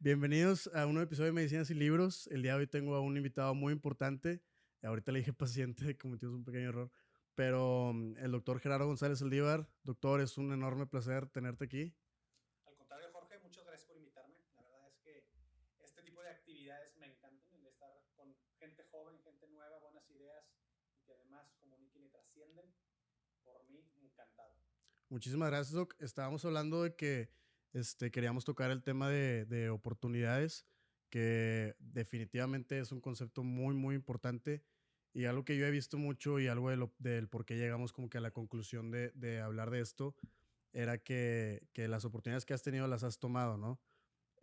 Bienvenidos a un nuevo episodio de Medicinas y Libros. El día de hoy tengo a un invitado muy importante. Ahorita le dije paciente, cometimos un pequeño error. Pero el doctor Gerardo González Aldívar. Doctor, es un enorme placer tenerte aquí. Al contrario, Jorge, muchas gracias por invitarme. La verdad es que este tipo de actividades me encantan, el de estar con gente joven, gente nueva, buenas ideas y que además comuniquen y trascienden. Por mí, encantado. Muchísimas gracias, Doc. Estábamos hablando de que queríamos tocar el tema de oportunidades, que definitivamente es un concepto muy, muy importante y algo que yo he visto mucho y algo del por qué llegamos como que a la conclusión de hablar de esto era que las oportunidades que has tenido las has tomado, ¿no?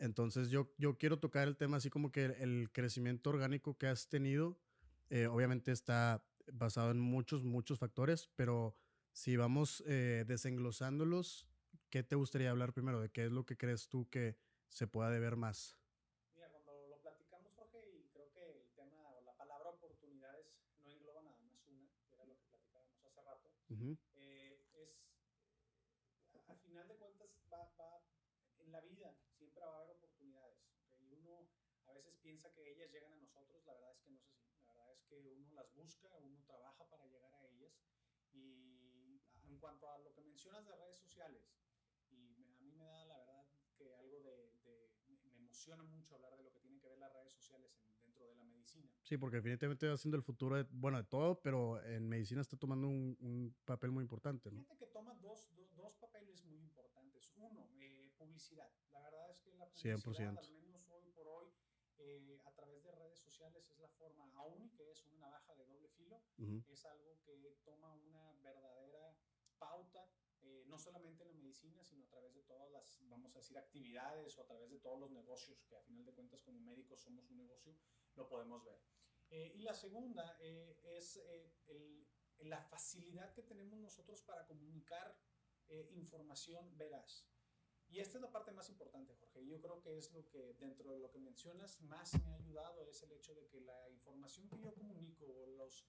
Entonces yo quiero tocar el tema así como que el crecimiento orgánico que has tenido, obviamente está basado en muchos, muchos factores, pero si vamos desenglosándolos, ¿qué te gustaría hablar primero? ¿De qué es lo que crees tú que se pueda deber más? Mira, cuando lo platicamos, Jorge, y creo que el tema o la palabra oportunidades no engloba nada más una, que era lo que platicábamos hace rato, Ujú. a final de cuentas en la vida siempre va a haber oportunidades, ¿okay? Y uno a veces piensa que ellas llegan a nosotros, la verdad es que no es así, la verdad es que uno las busca, uno trabaja para llegar a ellas. Y en cuanto a lo que mencionas de redes sociales, a mí me da la verdad que algo me emociona mucho hablar de lo que tiene que ver las redes sociales dentro de la medicina. Sí, porque definitivamente va siendo el futuro de, bueno, de todo, pero en medicina está tomando un papel muy importante, ¿no? Fíjate que toma dos papeles muy importantes. Uno, publicidad. La verdad es que la Cien por publicidad, ciento. al menos hoy por hoy, a través de redes sociales es la forma, aún que es una navaja de doble filo, Ujú. es algo que toma una verdadera pauta, no solamente en la medicina, sino a través de todas las, vamos a decir, actividades o a través de todos los negocios, que a final de cuentas como médicos somos un negocio, lo podemos ver. Y la segunda es la facilidad que tenemos nosotros para comunicar información veraz. Y esta es la parte más importante, Jorge. Yo creo que es lo que, dentro de lo que mencionas, más me ha ayudado, es el hecho de que la información que yo comunico o los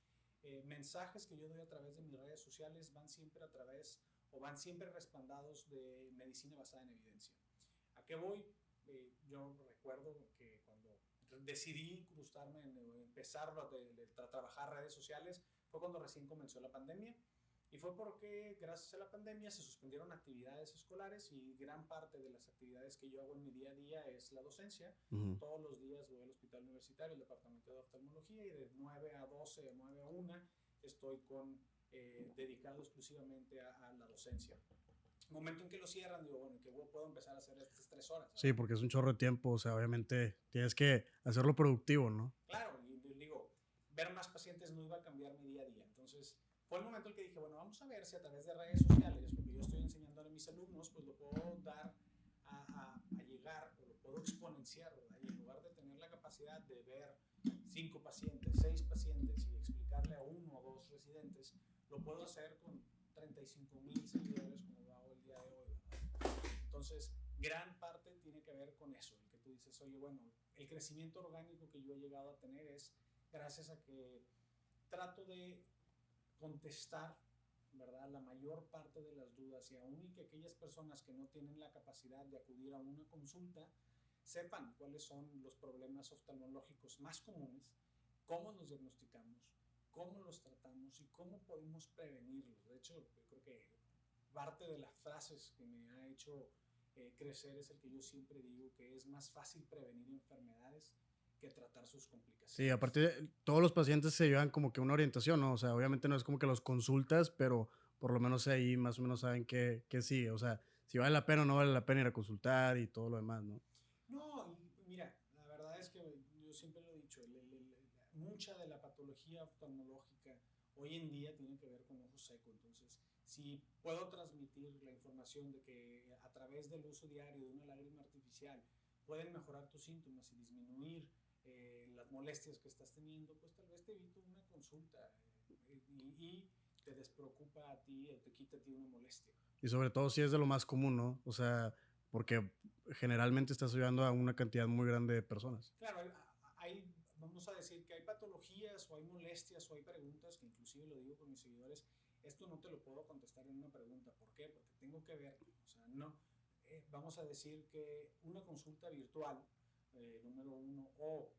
mensajes que yo doy a través de mis redes sociales van siempre a través o van siempre respaldados de medicina basada en evidencia. ¿A qué voy? Yo recuerdo que cuando decidí incrustarme en empezar a trabajar redes sociales fue cuando recién comenzó la pandemia. Y fue porque gracias a la pandemia se suspendieron actividades escolares y gran parte de las actividades que yo hago en mi día a día es la docencia. Ujú. Todos los días voy al hospital universitario, al departamento de oftalmología y de 9 a 12, de 9 a 1 estoy dedicado exclusivamente a la docencia. Momento en que lo cierran, digo, bueno, que puedo empezar a hacer estas 3 horas, Sí, ¿verdad? porque es un chorro de tiempo, o sea, obviamente tienes que hacerlo productivo, ¿no? Claro, y digo, ver más pacientes no iba a cambiar mi día a día. Entonces, fue el momento en que dije, bueno, vamos a ver si a través de redes sociales, lo que yo estoy enseñando a mis alumnos, pues lo puedo dar a llegar o lo puedo exponenciar, ¿verdad? Y en lugar de tener la capacidad de ver 5 pacientes, 6 pacientes y explicarle a uno o dos residentes, lo puedo hacer con 35,000 seguidores como lo hago el día de hoy, ¿verdad? Entonces, gran parte tiene que ver con eso, el que tú dices, oye, bueno, el crecimiento orgánico que yo he llegado a tener es gracias a que trato de contestar, ¿verdad?, la mayor parte de las dudas y aún y que aquellas personas que no tienen la capacidad de acudir a una consulta sepan cuáles son los problemas oftalmológicos más comunes, cómo los diagnosticamos, cómo los tratamos y cómo podemos prevenirlos. De hecho, yo creo que parte de las frases que me ha hecho crecer es el que yo siempre digo que es más fácil prevenir enfermedades que tratar sus Sí, complicaciones. aparte, todos los pacientes se llevan como que una orientación, ¿no? O sea, obviamente no es como que los consultas, pero por lo menos ahí más o menos saben qué sigue. O sea, si vale la pena o no vale la pena ir a consultar y todo lo demás, ¿no? No, y mira, la verdad es que yo siempre lo he dicho, mucha de la patología oftalmológica hoy en día tiene que ver con ojo seco. Entonces, si puedo transmitir la información de que a través del uso diario de una lágrima artificial pueden mejorar tus síntomas y disminuir las molestias que estás teniendo, pues tal vez te evito una consulta y te despreocupa a ti o te quita a ti una molestia. Y sobre todo si es de lo más común, ¿no? O sea, porque generalmente estás ayudando a una cantidad muy grande de personas. Claro, vamos a decir que hay patologías o hay molestias o hay preguntas que inclusive lo digo con mis seguidores, esto no te lo puedo contestar en una pregunta. ¿Por qué? Porque tengo que verte. O sea, no, vamos a decir que una consulta virtual número uno, o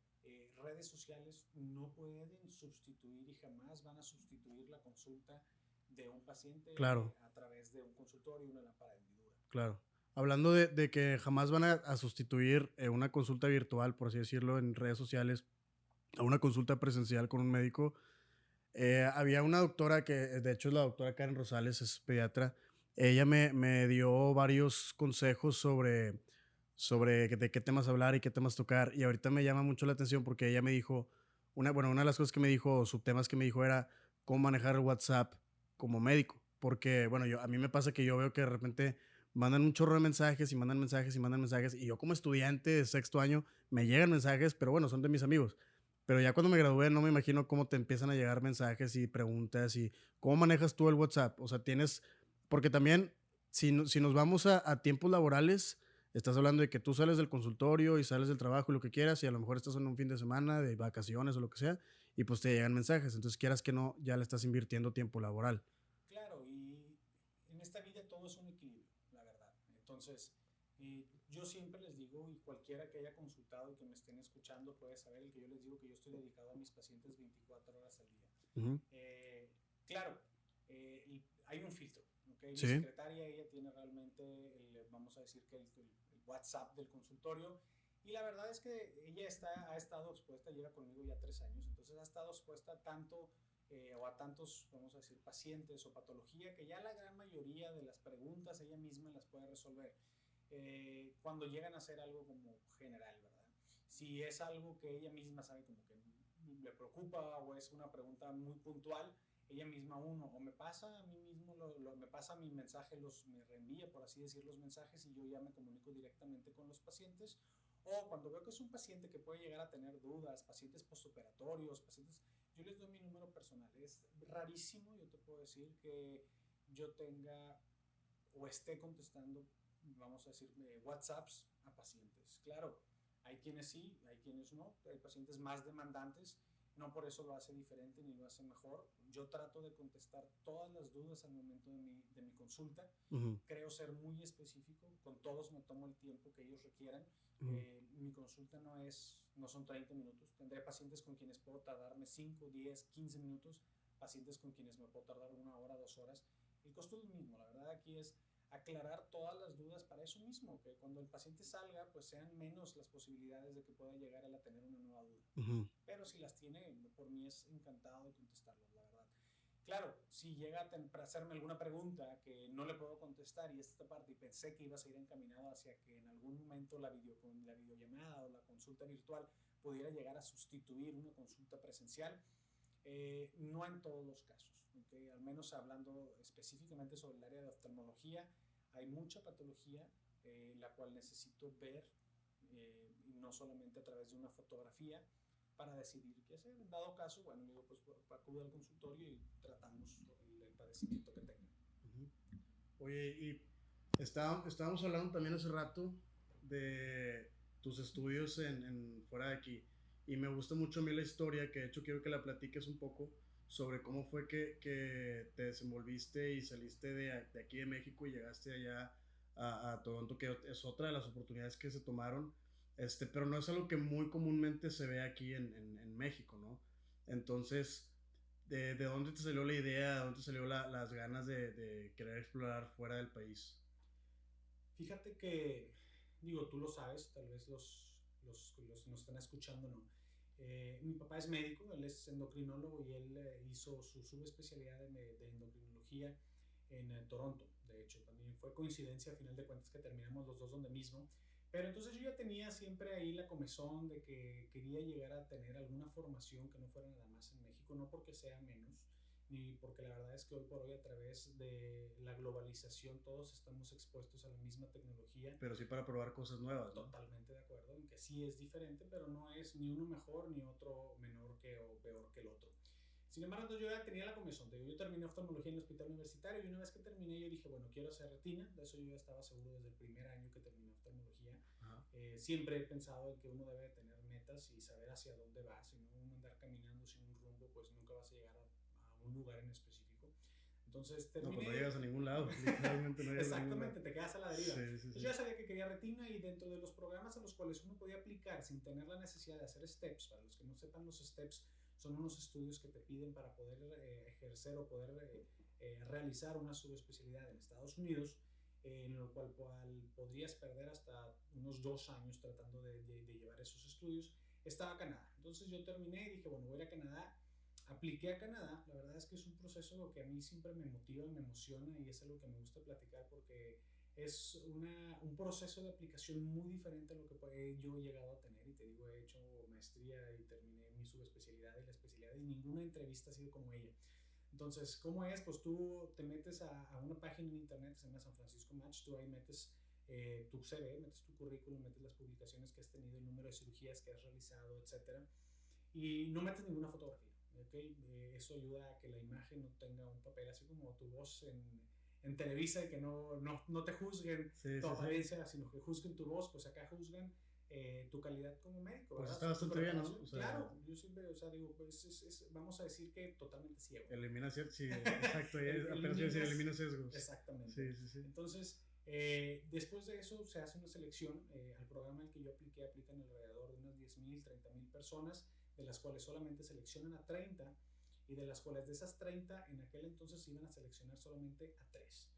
redes sociales no pueden sustituir y jamás van a sustituir la consulta de un paciente Claro, a través de un consultorio y una lámpara de hendidura. claro. Hablando de que jamás van a sustituir una consulta virtual, por así decirlo, en redes sociales, a una consulta presencial con un médico. Había una doctora que, de hecho, es la doctora Karen Rosales, es pediatra. Ella me dio varios consejos sobre de qué temas hablar y qué temas tocar. Y ahorita me llama mucho la atención porque ella me dijo, bueno, una de las cosas que me dijo, subtemas que me dijo era cómo manejar el WhatsApp como médico. Porque, bueno, a mí me pasa que yo veo que de repente mandan un chorro de mensajes y mandan mensajes y mandan mensajes. Y yo como estudiante de sexto año me llegan mensajes, pero bueno, son de mis amigos. Pero ya cuando me gradué no me imagino cómo te empiezan a llegar mensajes y preguntas y cómo manejas tú el WhatsApp. O sea, tienes, porque también si nos vamos a tiempos laborales, estás hablando de que tú sales del consultorio y sales del trabajo y lo que quieras y a lo mejor estás en un fin de semana de vacaciones o lo que sea y pues te llegan mensajes. Entonces quieras que no, ya le estás invirtiendo tiempo laboral. Claro, y en esta vida todo es un equilibrio, la verdad. Entonces, yo siempre les digo, y cualquiera que haya consultado y que me estén escuchando puede saber el que yo les digo que yo estoy dedicado a mis pacientes 24 horas al día. Ujú. Claro, hay un filtro, ¿okay? Mi Sí. secretaria, ella tiene realmente, vamos a decir que el WhatsApp del consultorio, y la verdad es que ella ha estado expuesta, lleva conmigo ya 3 años, entonces ha estado expuesta tanto o a tantos, vamos a decir, pacientes o patología que ya la gran mayoría de las preguntas ella misma las puede resolver cuando llegan a ser algo como general, ¿verdad? Si es algo que ella misma sabe como que le preocupa o es una pregunta muy puntual, ella misma o me pasa a mí mismo, me pasa mi mensaje, me reenvía, por así decir, los mensajes y yo ya me comunico directamente con los pacientes. O cuando veo que es un paciente que puede llegar a tener dudas, pacientes postoperatorios, pacientes, yo les doy mi número personal. Es rarísimo, yo te puedo decir, que yo tenga o esté contestando, vamos a decir, WhatsApps a pacientes. Claro, hay quienes sí, hay quienes no, hay pacientes más demandantes, no por eso lo hace diferente ni lo hace mejor. Yo trato de contestar todas las dudas al momento de mi consulta. Ujú. Creo ser muy específico, con todos me tomo el tiempo que ellos requieran. Ujú. Mi consulta no son 30 minutos. Tendré pacientes con quienes puedo tardarme 5, 10, 15 minutos, pacientes con quienes me puedo tardar 1 hora, 2 horas. El costo es el mismo, la verdad aquí es aclarar todas las dudas para eso mismo, que cuando el paciente salga, pues sean menos las posibilidades de que pueda llegar a tener una nueva duda. Ujú. Pero si las tiene, por mí es encantado de contestarlas, la verdad. Claro, si llega a hacerme alguna pregunta que no le puedo contestar y esta parte y pensé que ibas a ir encaminado hacia que en algún momento la videollamada o la consulta virtual pudiera llegar a sustituir una consulta presencial, no en todos los casos, ¿okay? Al menos hablando específicamente sobre el área de oftalmología, hay mucha patología la cual necesito ver y no solamente a través de una fotografía para decidir qué hacer. En dado caso, bueno, digo, pues acude al consultorio y tratamos el padecimiento que tenga. Ujú. Oye, y estábamos hablando también hace rato de tus estudios fuera de aquí. Y me gusta mucho a mí la historia, que de hecho quiero que la platiques un poco sobre cómo fue que te desenvolviste y saliste de aquí de México y llegaste allá a Toronto, que es otra de las oportunidades que se tomaron. Pero no es algo que muy comúnmente se ve aquí en México, ¿no? Entonces, de dónde te salió la idea, de dónde te salió las ganas de querer explorar fuera del país? Fíjate que, digo, tú lo sabes, tal vez los nos están escuchando, ¿no? Mi papá es médico, él es endocrinólogo y él hizo su subespecialidad de endocrinología en Toronto. De hecho, también fue coincidencia a final de cuentas que terminamos los dos donde mismo. Pero entonces yo ya tenía siempre ahí la comezón de que quería llegar a tener alguna formación que no fuera nada más en México, no porque sea menos, ni porque la verdad es que hoy por hoy a través de la globalización todos estamos expuestos a la misma tecnología. Pero sí para probar cosas nuevas, ¿no? Totalmente de acuerdo en que sí es diferente, pero no es ni uno mejor ni otro menor que o peor que el otro. Sin embargo, yo ya tenía la comezón. Yo terminé oftalmología en el hospital universitario y una vez que terminé yo dije, bueno, quiero hacer retina. De eso yo ya estaba seguro desde el primer año que terminé oftalmología. Siempre he pensado en que uno debe tener metas y saber hacia dónde va. Si no andar caminando sin un rumbo, pues nunca vas a llegar a un lugar en específico. Entonces No, terminé. pues no llegas a ningún lado, literalmente no llegas a ningún lado. Exactamente, te quedas a la deriva. Sí, sí, Entonces sí. yo ya sabía que quería retina, y dentro de los programas a los cuales uno podía aplicar sin tener la necesidad de hacer STEPS, para los que no sepan, los STEPS son unos estudios que te piden para poder ejercer o poder realizar una subespecialidad en Estados Unidos, en lo cual podrías perder hasta unos 2 años tratando de llevar esos estudios. Estaba Canadá. Entonces yo terminé y dije, bueno, voy a ir a Canadá. Apliqué a Canadá. La verdad es que es un proceso que a mí siempre me motiva, me emociona, y es algo que me gusta platicar porque es un proceso de aplicación muy diferente a lo que yo he llegado a tener. Y te digo, he hecho maestría y terminé mi subespecialidad y la especialidad, y ninguna entrevista ha sido como ella. Entonces, ¿cómo es? Pues tú te metes a una página en internet que se llama San Francisco Match. Tú ahí metes tu CV, metes tu currículum, metes las publicaciones que has tenido, el número de cirugías que has realizado, etcétera, y no metes ninguna fotografía. ¿Okay? Eso ayuda a que la imagen no tenga un papel así como tu voz en Televisa, y que no te juzguen tu apariencia, sino que juzguen tu voz. Pues acá juzgan tu calidad como médico, pues ¿verdad? está bastante bien, ¿no? O sea, claro, yo siempre, o sea, digo, pues vamos a decir que totalmente ciego. Elimina cierto, sí, exacto, apenas elimina sesgos. Exactamente. Sí, sí, sí. Entonces, después de eso se hace una selección. Al programa al que yo apliqué, aplican alrededor de unas 10,000, 30,000 personas, de las cuales solamente seleccionan a 30, y de las cuales de esas 30, en aquel entonces iban a seleccionar solamente a 3.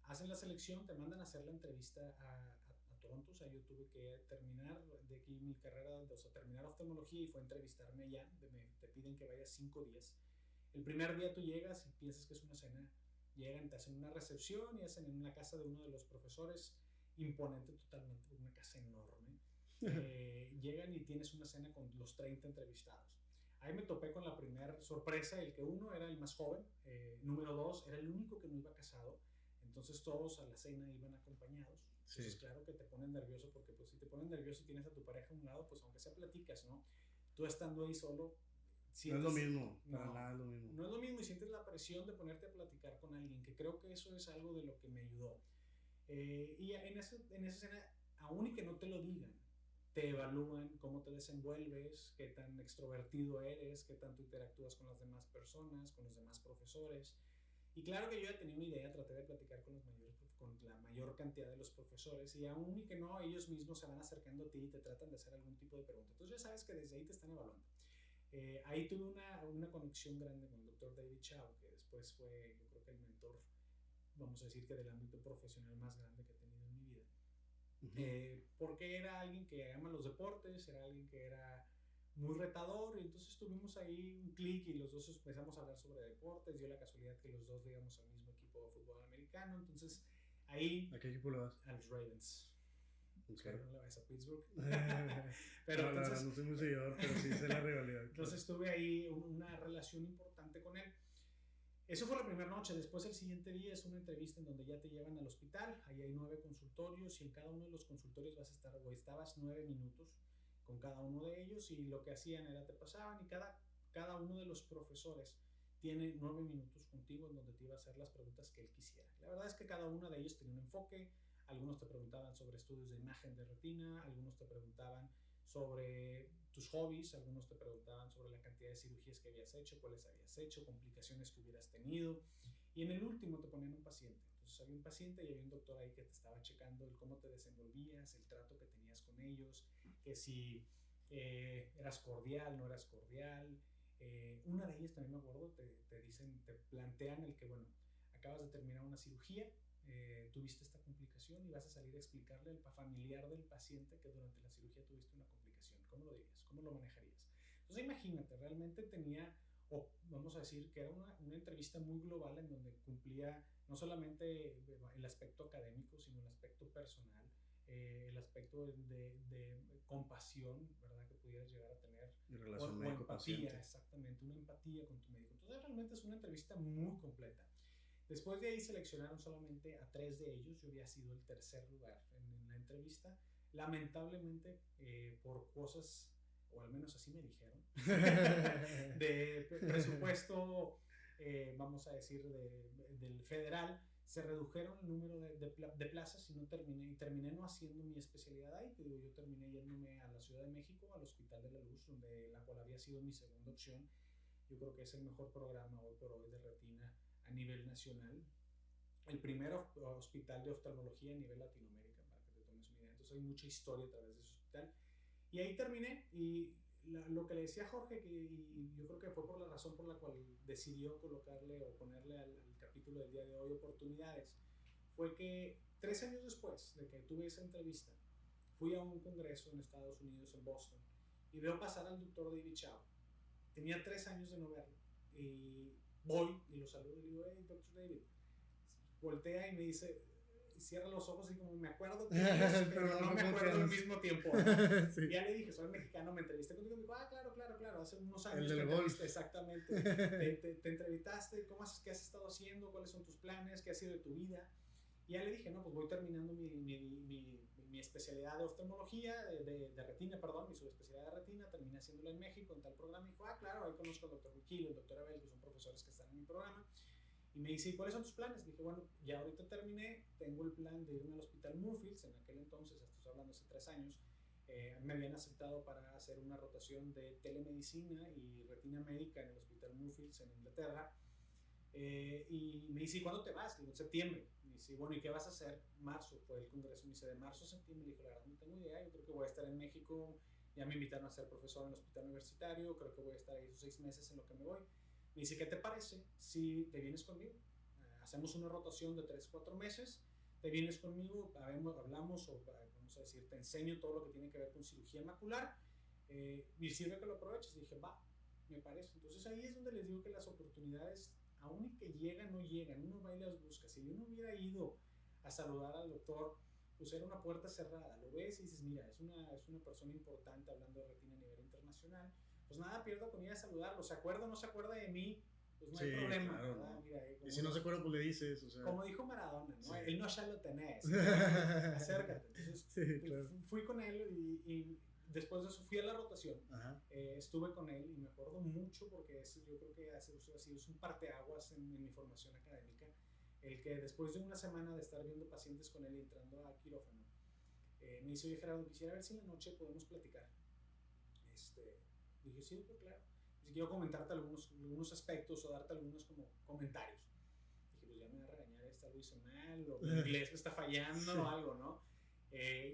Hacen la selección, te mandan a hacer la entrevista a Toronto. O sea, yo tuve que terminar de aquí mi carrera, o sea, terminar oftalmología, y fue a entrevistarme allá. Te piden que vayas 5 días. El primer día tú llegas y piensas que es una cena. Llegan, te hacen una recepción y hacen en una casa de uno de los profesores, imponente totalmente, una casa enorme. Llegan y tienes una cena con los 30 entrevistados. Ahí me topé con la primera sorpresa. El que uno era el más joven, número 2 era el único que no iba casado. Entonces todos a la cena iban acompañados. Entonces, claro que te ponen nervioso, porque pues si te ponen nervioso y tienes a tu pareja a un lado, pues aunque sea platicas, ¿no? Tú estando ahí solo, sientes, no es lo mismo, para nada es lo mismo. No es lo mismo, y sientes la presión de ponerte a platicar con alguien, que creo que eso es algo de lo que me ayudó. Y en esa escena, aún y que no te lo digan, te evalúan cómo te desenvuelves, qué tan extrovertido eres, qué tanto interactúas con las demás personas, con los demás profesores. Y claro que yo ya tenía una idea, traté de platicar con la mayor cantidad de los profesores, y aún y que no, ellos mismos se van acercando a ti y te tratan de hacer algún tipo de pregunta. Entonces ya sabes que desde ahí te están evaluando. Ahí tuve una conexión grande con el doctor David Chow, que después fue, yo creo que el mentor, vamos a decir que del ámbito profesional más grande que he tenido en mi vida. Porque era alguien que ama los deportes, era alguien que era muy retador, y entonces tuvimos ahí un clic y los dos empezamos a hablar sobre deportes. Dio la casualidad que los dos le íbamos al mismo equipo de fútbol americano. Entonces ahí... ¿A qué equipo le vas? A los Ravens. Okay. No le vas a Pittsburgh. Pero no, entonces, no soy muy seguidor, pero sí sé la rivalidad. Entonces tuve ahí una relación importante con él. Eso fue la primera noche. Después, el siguiente día es una entrevista en donde ya te llevan al hospital. Ahí hay 9 consultorios, y en cada uno de los consultorios estabas 9 minutos con cada uno de ellos, y lo que hacían era te pasaban, y cada uno de los profesores tiene 9 minutos contigo en donde te iba a hacer las preguntas que él quisiera. La verdad es que cada uno de ellos tenía un enfoque. Algunos te preguntaban sobre estudios de imagen de retina, algunos te preguntaban sobre tus hobbies, algunos te preguntaban sobre la cantidad de cirugías que habías hecho, cuáles habías hecho, complicaciones que hubieras tenido, y en el último te ponían un paciente. Entonces había un paciente y había un doctor ahí que te estaba checando el cómo te desenvolvías, el trato que tenías con ellos, que si eras cordial, no eras cordial. Una de ellas también me acuerdo, te plantean el que, bueno, acabas de terminar una cirugía, tuviste esta complicación, y vas a salir a explicarle al familiar del paciente que durante la cirugía tuviste una complicación. ¿Cómo lo dirías? ¿Cómo lo manejarías? Entonces imagínate, realmente tenía, o vamos a decir que era una entrevista muy global, en donde cumplía no solamente el aspecto académico, sino el aspecto personal, el aspecto de compasión, ¿verdad?, que pudieras llegar a tener, y relación o médico-paciente. exactamente, una empatía con tu médico. Entonces realmente es una entrevista muy completa. Después de ahí seleccionaron solamente a 3 de ellos. Yo había sido el tercer lugar en la entrevista. Lamentablemente, por cosas, o al menos así me dijeron, de presupuesto, vamos a decir, del federal, se redujeron el número de plazas, y terminé no haciendo mi especialidad ahí. Te digo, yo terminé yéndome a la Ciudad de México, al Hospital de la Luz, la cual había sido mi segunda opción. Yo creo que es el mejor programa hoy por hoy de retina a nivel nacional, el primer hospital de oftalmología a nivel Latinoamérica, para que te tomes una idea. Entonces hay mucha historia a través de ese hospital. Y ahí terminé, y lo que le decía a Jorge, y yo creo que fue por la razón por la cual decidió colocarle o ponerle al capítulo del día de hoy oportunidades, fue que 3 años después de que tuve esa entrevista, fui a un congreso en Estados Unidos, en Boston, y veo pasar al doctor David Chao. Tenía 3 años de no verlo, y voy y lo saludo y le digo, hey, doctor David. Voltea y me dice, cierra los ojos y como me acuerdo que eres, pero no me acuerdo al mismo tiempo, ¿no? Sí. Ya le dije, soy mexicano, me entrevisté contigo. Me dijo, claro, hace unos años te entrevisté, exactamente. te entrevistaste, ¿qué has estado haciendo? ¿Cuáles son tus planes? ¿Qué ha sido de tu vida? Y ya le dije, no, pues voy terminando mi especialidad de oftalmología, de retina, perdón, mi subespecialidad de retina, terminé haciéndola en México en tal programa. Y dijo, claro, ahí conozco al doctor Wikil, el doctor Abel, que son profesores que están en mi programa. Y me dice, ¿cuáles son tus planes? Dije, bueno, ya ahorita terminé, tengo el plan de irme al hospital Moorfields. En aquel entonces, estoy hablando hace 3 años, me habían aceptado para hacer una rotación de telemedicina y retina médica en el hospital Moorfields en Inglaterra. Y me dice, ¿y cuándo te vas? Digo, en septiembre. Me dice, bueno, ¿y qué vas a hacer? Marzo, fue el congreso. Me dice, de marzo a septiembre. Le dije, la verdad, no tengo idea, yo creo que voy a estar en México. Ya me invitaron a ser profesor en el hospital universitario, creo que voy a estar ahí esos 6 meses en lo que me voy. Me dice, ¿qué te parece si te vienes conmigo? Hacemos una rotación de 3-4 meses, te vienes conmigo, hablamos, o vamos a decir, te enseño todo lo que tiene que ver con cirugía macular, y sirve que lo aproveches. Y dije, va, me parece. Entonces ahí es donde les digo que las oportunidades, aún y que llegan, no llegan, uno va y las busca. Si yo no hubiera ido a saludar al doctor, pues era una puerta cerrada. Lo ves y dices, mira, es una persona importante hablando de retina a nivel internacional. Pues nada, pierdo con ir a saludarlo. ¿Se acuerda o no se acuerda de mí? Pues no hay problema, claro, ¿verdad? Mira, y si no se acuerda, pues le dices, o sea. Como dijo Maradona, ¿no? Él no ya lo tenés. Acércate. Entonces, claro. Fui con él y después de eso fui a la rotación. Estuve con él y me acuerdo mucho porque yo creo que ha sido un parteaguas en mi formación académica. El que después de una semana de estar viendo pacientes con él y entrando al quirófano, me dice, oye, Gerardo, quisiera ver si en la noche podemos platicar. Dije, sí, pues claro. Si quiero comentarte algunos aspectos o darte algunos como comentarios. Dije, pues ya me va a regañar, lo hizo mal, o mi inglés me está fallando, o algo, ¿no?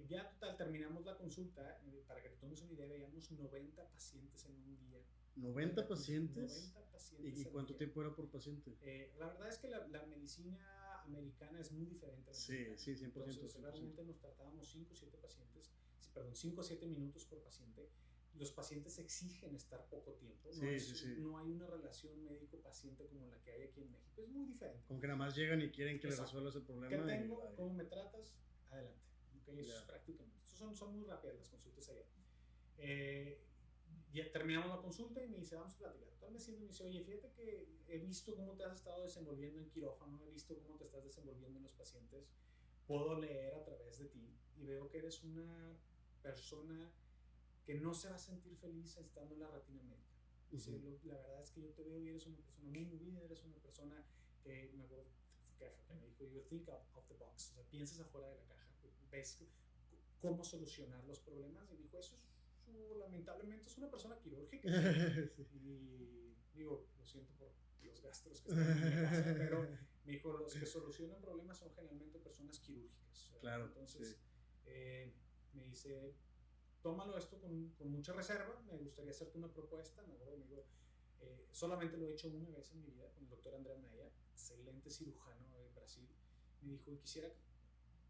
Ya total, terminamos la consulta. Para que te tomes una idea, veíamos 90 pacientes en un día. ¿90 pacientes? 90 pacientes. ¿Y cuánto tiempo era por paciente? La verdad es que la medicina americana es muy diferente a la mexicana. Sí, 100%. Entonces, realmente nos tratábamos 5 o 7 minutos por paciente. Los pacientes exigen estar poco tiempo. No hay una relación médico-paciente como la que hay aquí en México. Es muy diferente. Como que nada más llegan y quieren que les resuelvas el problema. ¿Qué tengo? ¿Cómo me tratas? Adelante. Okay, eso es prácticamente. Son muy rápidas las consultas allá. Ya terminamos la consulta y me dice, vamos a platicar. Entonces me dice, oye, fíjate que he visto cómo te has estado desenvolviendo en quirófano, he visto cómo te estás desenvolviendo en los pacientes, puedo leer a través de ti y veo que eres una persona que no se va a sentir feliz estando en la retina médica. Dice, la verdad es que yo te veo y eres una persona muy movida, eres una persona que me dijo, you think of the box, o sea, piensas afuera de la caja, ves cómo solucionar los problemas. Y dijo, eso lamentablemente es una persona quirúrgica. Y digo, lo siento por los gastos que están en mi casa, pero me dijo, los que solucionan problemas son generalmente personas quirúrgicas. Claro. Entonces, me dice, tómalo esto con mucha reserva, me gustaría hacerte una propuesta. Me digo, solamente lo he hecho una vez en mi vida con el doctor André Maya, excelente cirujano de Brasil. Me dijo, quisiera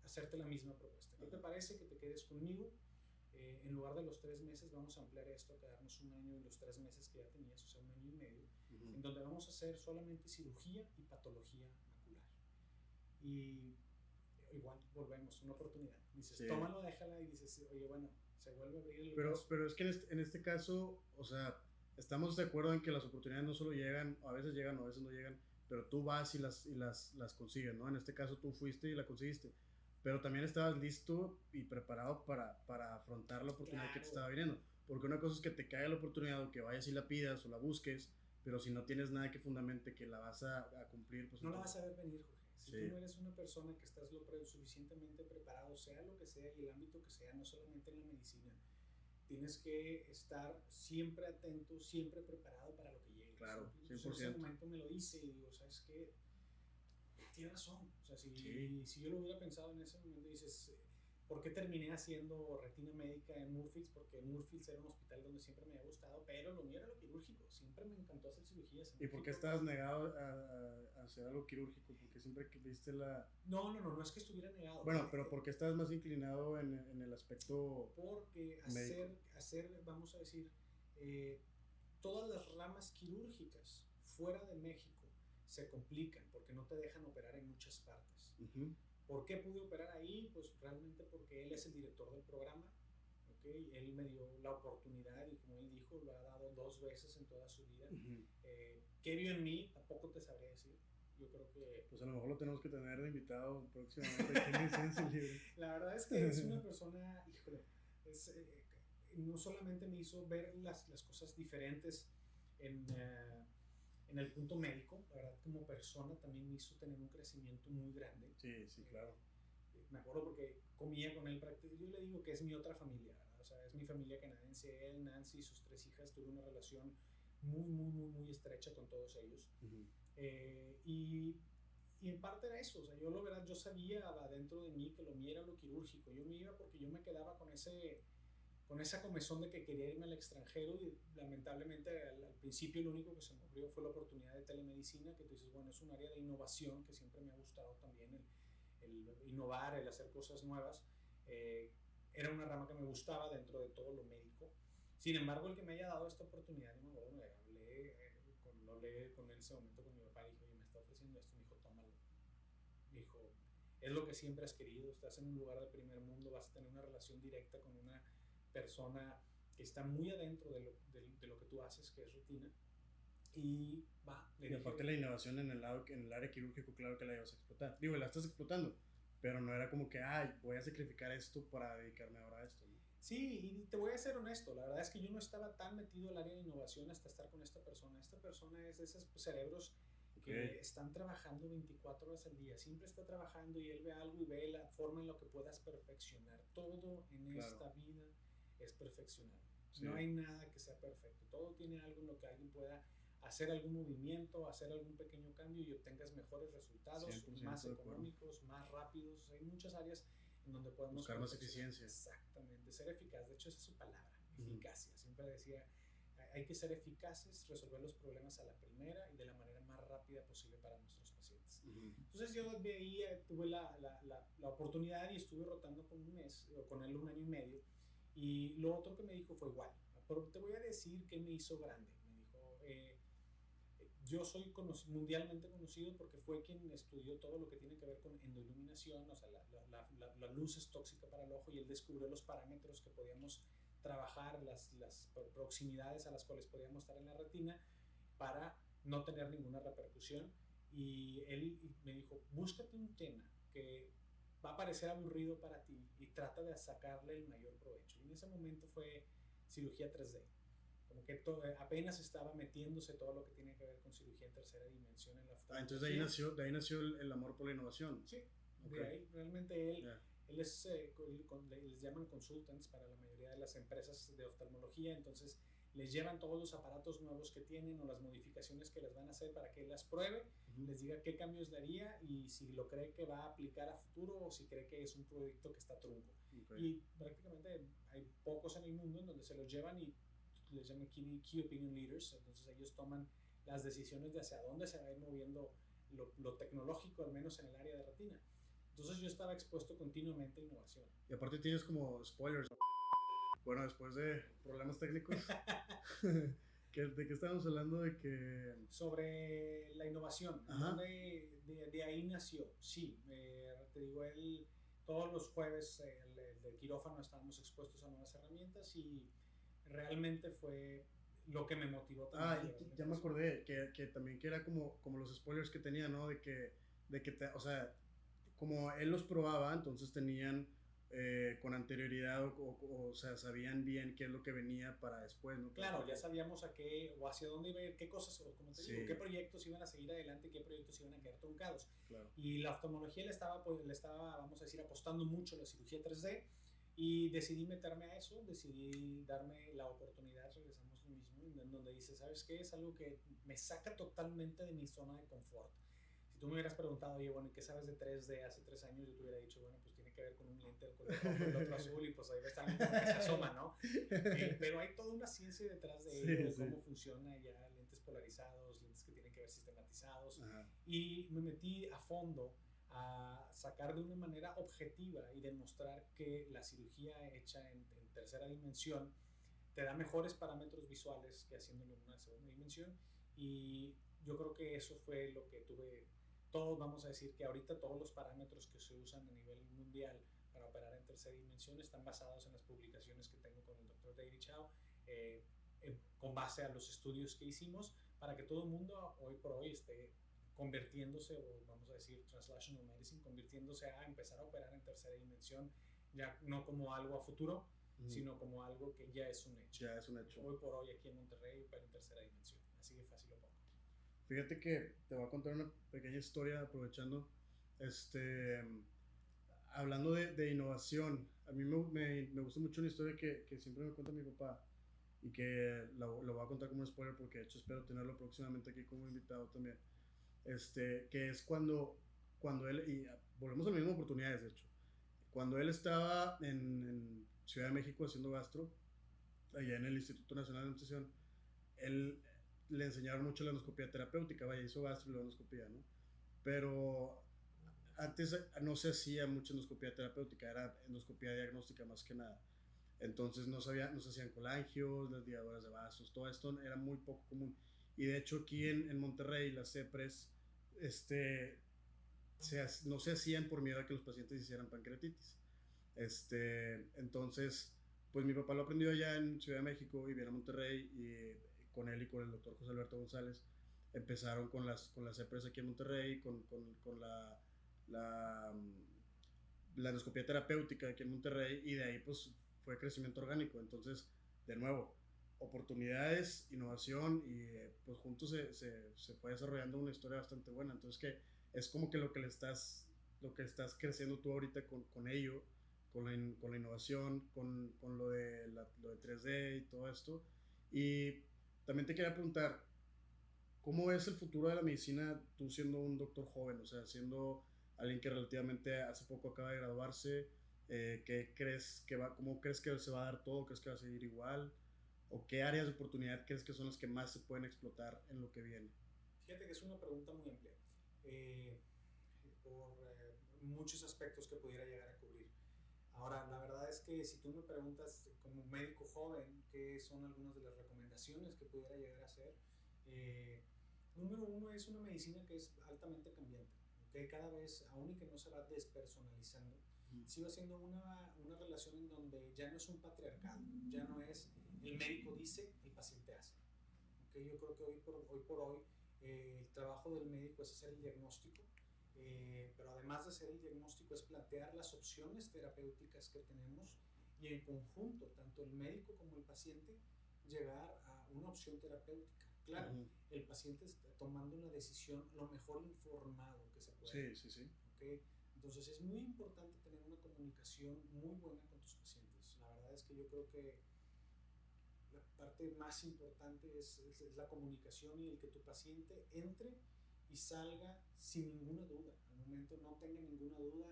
hacerte la misma propuesta. ¿Qué te parece que te quedes conmigo? En lugar de los 3 meses vamos a ampliar esto a quedarnos 1 año y los 3 meses que ya tenías, o sea, 1 año y medio, en donde vamos a hacer solamente cirugía y patología macular. Y igual volvemos, una oportunidad. Dices, tómalo, déjala, y dices, oye, bueno, se vuelve a abrir el caso. Pero es que en este caso, o sea, estamos de acuerdo en que las oportunidades no solo llegan, a veces llegan o a veces no llegan, pero tú vas y las consigues, ¿no? En este caso tú fuiste y la conseguiste. Pero también estabas listo y preparado para afrontar la oportunidad que te estaba viniendo. Porque una cosa es que te caiga la oportunidad o que vayas y la pidas o la busques, pero si no tienes nada que fundamente que la vas a cumplir, pues no la vas a ver venir, Jorge. Si tú no eres una persona que estás suficientemente preparado, sea lo que sea y el ámbito que sea, no solamente en la medicina, tienes que estar siempre atento, siempre preparado para lo que llegue. Claro, 100%. En ese momento me lo hice y digo, ¿sabes qué? tienes razón. O sea, Sí. si yo lo hubiera pensado en ese momento, dices, ¿por qué terminé haciendo retina médica en Moorfields? Porque Moorfields era un hospital donde siempre me había gustado, pero lo mío era lo quirúrgico. Siempre me encantó hacer cirugías en ¿Y por qué México. estabas negado a hacer algo quirúrgico? Porque siempre que viste la... No es que estuviera negado. Bueno, pero ¿por qué estabas más inclinado en el aspecto Porque médico? vamos a decir, eh, todas las ramas quirúrgicas fuera de México se complican porque no te dejan operar en muchas partes. Uh-huh. ¿Por qué pude operar ahí? Pues realmente porque él es el director del programa. ¿Okay? Él me dio la oportunidad y como él dijo, lo ha dado 2 veces en toda su vida. Uh-huh. ¿Qué vio en mí? Tampoco te sabré decir. Yo creo que... Pues a lo mejor lo tenemos que tener de invitado próximamente aquí en Licencia Libre. La verdad es que es una persona, híjole, es, no solamente me hizo ver las cosas diferentes en, en el punto médico, la verdad como persona también me hizo tener un crecimiento muy grande. Sí, sí, claro. Me acuerdo porque comía con él, yo le digo que es mi otra familia, ¿verdad? O sea, es mi familia canadiense, él, Nancy, sus 3 hijas, tuve una relación muy estrecha con todos ellos. Uh-huh. Y en parte era eso, o sea, yo lo verdad, yo sabía adentro de mí que lo mío era lo quirúrgico, yo me iba porque yo me quedaba con esa comezón de que quería irme al extranjero y lamentablemente al principio lo único que se me abrió fue la oportunidad de telemedicina, que tú dices, bueno, es un área de innovación que siempre me ha gustado también, el innovar, el hacer cosas nuevas, era una rama que me gustaba dentro de todo lo médico. Sin embargo, el que me haya dado esta oportunidad, yo me acuerdo, lo hablé con él en ese momento con mi papá y dije, oye, me está ofreciendo esto, me dijo, tómalo. Me dijo, es lo que siempre has querido, estás en un lugar de primer mundo, vas a tener una relación directa con una persona que está muy adentro de lo que tú haces, que es rutina. Y va, y aparte la innovación en el área quirúrgico, claro que la ibas a explotar. Digo, la estás explotando, pero no era como que, ay, voy a sacrificar esto para dedicarme ahora a esto, ¿no? Sí, y te voy a ser honesto, la verdad es que yo no estaba tan metido en el área de innovación hasta estar con esta persona. Esta persona es de esos cerebros que están trabajando 24 horas al día, siempre está trabajando y él ve algo y ve la forma en la que puedas perfeccionar. Todo en esta vida es perfeccionable. Sí. No hay nada que sea perfecto, todo tiene algo en lo que alguien pueda hacer algún movimiento, hacer algún pequeño cambio y obtengas mejores resultados, más económicos, más rápidos. Hay muchas áreas en donde podemos buscar más eficiencia. Exactamente, ser eficaz. De hecho, esa es su palabra, eficacia. Siempre decía, hay que ser eficaces, resolver los problemas a la primera y de la manera más rápida posible para nuestros pacientes. Entonces yo de ahí tuve la oportunidad y estuve rotando con un mes, con él 1 año y medio. Y lo otro que me dijo fue igual, pero te voy a decir qué me hizo grande. Me dijo, yo soy mundialmente conocido porque fue quien estudió todo lo que tiene que ver con endoiluminación, o sea, la luz es tóxica para el ojo y él descubrió los parámetros que podíamos trabajar, las proximidades a las cuales podíamos estar en la retina para no tener ninguna repercusión. Y él me dijo, búscate un tema que va a parecer aburrido para ti y trata de sacarle el mayor provecho. Y en ese momento fue cirugía 3D. Como que apenas estaba metiéndose todo lo que tiene que ver con cirugía en tercera dimensión en la oftalmología. Entonces de ahí nació el amor por la innovación. Sí, de ahí realmente él es, les llaman consultants para la mayoría de las empresas de oftalmología, entonces les llevan todos los aparatos nuevos que tienen o las modificaciones que les van a hacer para que él las pruebe, les diga qué cambios le haría y si lo cree que va a aplicar a futuro o si cree que es un proyecto que está trunco. Y prácticamente hay pocos en el mundo en donde se los llevan y les llaman Key Opinion Leaders, entonces ellos toman las decisiones de hacia dónde se va a ir moviendo lo tecnológico, al menos en el área de retina. Entonces yo estaba expuesto continuamente a innovación. Y aparte tienes como spoilers. Bueno, después de problemas técnicos, ¿de qué estábamos hablando? De que... Sobre la innovación, de ahí nació, sí, te digo, todos los jueves del quirófano estábamos expuestos a nuevas herramientas y realmente fue lo que me motivó también. Ya me acordé que también que era como los spoilers que tenía, ¿no? De que o sea, como él los probaba, entonces tenían con anterioridad o sea, sabían bien qué es lo que venía para después, ¿no? Claro, ya sabíamos a qué o hacia dónde iba a ir, qué cosas, o como te digo, qué proyectos iban a seguir adelante y qué proyectos iban a quedar truncados. Claro. Y la oftalmología le estaba, vamos a decir, apostando mucho a la cirugía 3D y decidí meterme a eso, decidí darme la oportunidad, regresamos lo mismo, en donde dice, ¿sabes qué? Es algo que me saca totalmente de mi zona de confort. tú me hubieras preguntado, oye, bueno, ¿y qué sabes de 3D hace 3 años? Yo te hubiera dicho, bueno, pues tiene que ver con un lente de color rojo y el otro azul, y pues ahí ves también como que se asoma, ¿no? Pero hay toda una ciencia detrás de ello, de cómo funciona ya lentes polarizados, lentes que tienen que ver sistematizados. Ajá. Y me metí a fondo a sacar de una manera objetiva y demostrar que la cirugía hecha en tercera dimensión te da mejores parámetros visuales que haciéndolo en una segunda dimensión. Y yo creo que eso fue lo que tuve. Todos vamos a decir que ahorita todos los parámetros que se usan a nivel mundial para operar en tercera dimensión están basados en las publicaciones que tengo con el doctor David Chow, con base a los estudios que hicimos, para que todo el mundo hoy por hoy esté convirtiéndose, o vamos a decir translational medicine, convirtiéndose a empezar a operar en tercera dimensión, ya no como algo a futuro, sino como algo que ya es un hecho. Ya es un hecho. Hoy por hoy aquí en Monterrey opera en tercera dimensión, así de fácil lo pongo. Fíjate que te voy a contar una pequeña historia aprovechando, hablando de innovación. A mí me gusta mucho una historia que siempre me cuenta mi papá y que lo voy a contar como un spoiler porque de hecho espero tenerlo próximamente aquí como invitado también. Que es cuando él, y volvemos a las mismas oportunidades de hecho, cuando él estaba en Ciudad de México haciendo gastro, allá en el Instituto Nacional de Nutrición, él le enseñaron mucho la endoscopía terapéutica, vaya, hizo gastro y la endoscopía, ¿no? Pero antes no se hacía mucha endoscopía terapéutica, era endoscopía diagnóstica más que nada. Entonces no se hacían colangios, las ligadoras de vasos, todo esto era muy poco común. Y de hecho aquí en Monterrey las CEPRES no se hacían por miedo a que los pacientes hicieran pancreatitis. Entonces, pues mi papá lo aprendió allá en Ciudad de México y viene a Monterrey y con él y con el doctor José Alberto González empezaron con las CEPRES aquí en Monterrey, con la endoscopía terapéutica aquí en Monterrey, y de ahí pues fue crecimiento orgánico. Entonces, de nuevo, oportunidades, innovación, y pues juntos se fue desarrollando una historia bastante buena. Entonces que es como que lo que estás creciendo tú ahorita con ello, con la innovación, con lo de 3D y todo esto. Y también te quería preguntar, ¿cómo es el futuro de la medicina tú siendo un doctor joven? O sea, siendo alguien que relativamente hace poco acaba de graduarse, ¿cómo crees que se va a dar todo? ¿Crees que va a seguir igual? ¿O qué áreas de oportunidad crees que son las que más se pueden explotar en lo que viene? Fíjate que es una pregunta muy amplia, por muchos aspectos que pudiera llegar a cubrir. Ahora, la verdad es que si tú me preguntas como médico joven qué son algunas de las recomendaciones que pudiera llegar a hacer, número uno es una medicina que es altamente cambiante, que cada vez, aún y que no se va despersonalizando, sigue siendo una relación en donde ya no es un patriarcado, ya no es el médico dice, el paciente hace. Yo creo que hoy por hoy el trabajo del médico es hacer el diagnóstico, pero además de hacer el diagnóstico es plantear las opciones terapéuticas que tenemos y en conjunto, tanto el médico como el paciente, llegar a una opción terapéutica. Claro, el paciente está tomando una decisión lo mejor informado que se puede. Sí. ¿Okay? Entonces es muy importante tener una comunicación muy buena con tus pacientes. La verdad es que yo creo que la parte más importante es la comunicación y el que tu paciente entre y salga sin ninguna duda. Al momento no tenga ninguna duda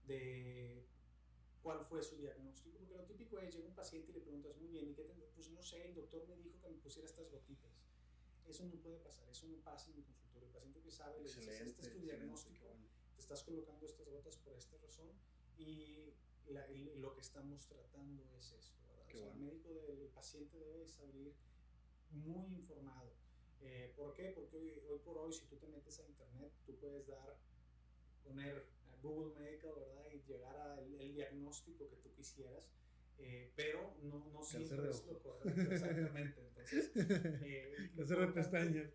de cuál fue su diagnóstico, porque lo típico es, llega un paciente y le preguntas, muy bien, ¿y qué tengo? Pues no sé, el doctor me dijo que me pusiera estas gotitas. Eso no puede pasar, eso no pasa en mi consultorio. El paciente que sabe, le dices, este es tu diagnóstico, te estás colocando estas gotas por esta razón, y lo que estamos tratando es esto, ¿verdad? O sea, el médico del paciente debe salir muy informado. ¿Por qué? Porque hoy por hoy, si tú te metes a internet, tú puedes poner a Google Medical, ¿verdad? Y llegar al diagnóstico que tú quisieras, pero no siempre es lo correcto, exactamente. Entonces, cáncer de pestaña.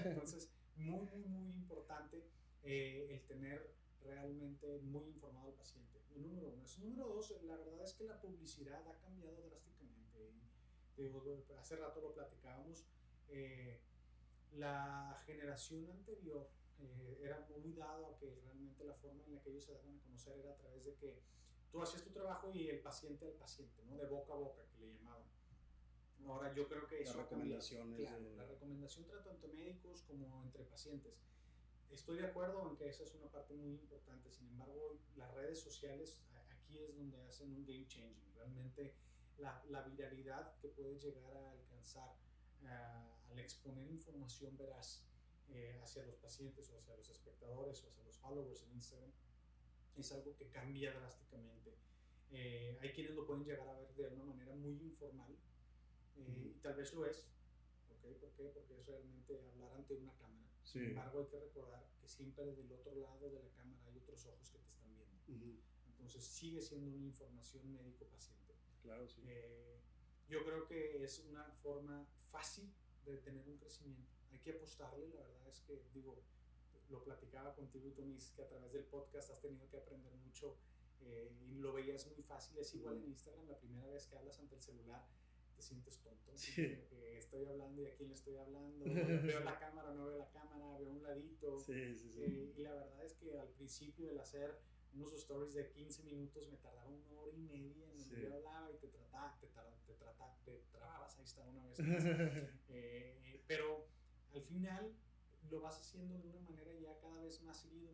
Entonces, muy importante el tener realmente muy informado al paciente. Número uno. Número dos, la verdad es que la publicidad ha cambiado drásticamente. Hace rato lo platicábamos. La generación anterior era muy dado a que realmente la forma en la que ellos se daban a conocer era a través de que tú hacías tu trabajo y el paciente al paciente, ¿no? De boca a boca, que le llamaban. Ahora yo creo que eso ha cambiado. Claro, la recomendación tanto entre médicos como entre pacientes. Estoy de acuerdo en que esa es una parte muy importante. Sin embargo, las redes sociales aquí es donde hacen un game changing. Realmente la viralidad que puedes llegar a alcanzar al exponer información veraz hacia los pacientes o hacia los espectadores o hacia los followers en Instagram es algo que cambia drásticamente. Hay quienes lo pueden llegar a ver de una manera muy informal y tal vez lo es. ¿Okay? ¿Por qué? Porque es realmente hablar ante una cámara. Sí. Sin embargo, hay que recordar que siempre del otro lado de la cámara hay otros ojos que te están viendo. Entonces sigue siendo una información médico-paciente. Claro, sí. Yo creo que es una forma fácil de tener un crecimiento. Hay que apostarle, la verdad es que, digo, lo platicaba contigo y tú me dices que a través del podcast has tenido que aprender mucho y lo veías muy fácil. Es igual en Instagram, la primera vez que hablas ante el celular te sientes tonto. Sí. Que estoy hablando y a quién le estoy hablando, veo la cámara, no veo la cámara, veo un ladito. Sí, sí, sí. Y la verdad es que al principio el hacer unos stories de 15 minutos me tardaba 1 hora y media en donde yo hablaba y te trababas, ahí está una vez más. Pero al final lo vas haciendo de una manera ya cada vez más seguido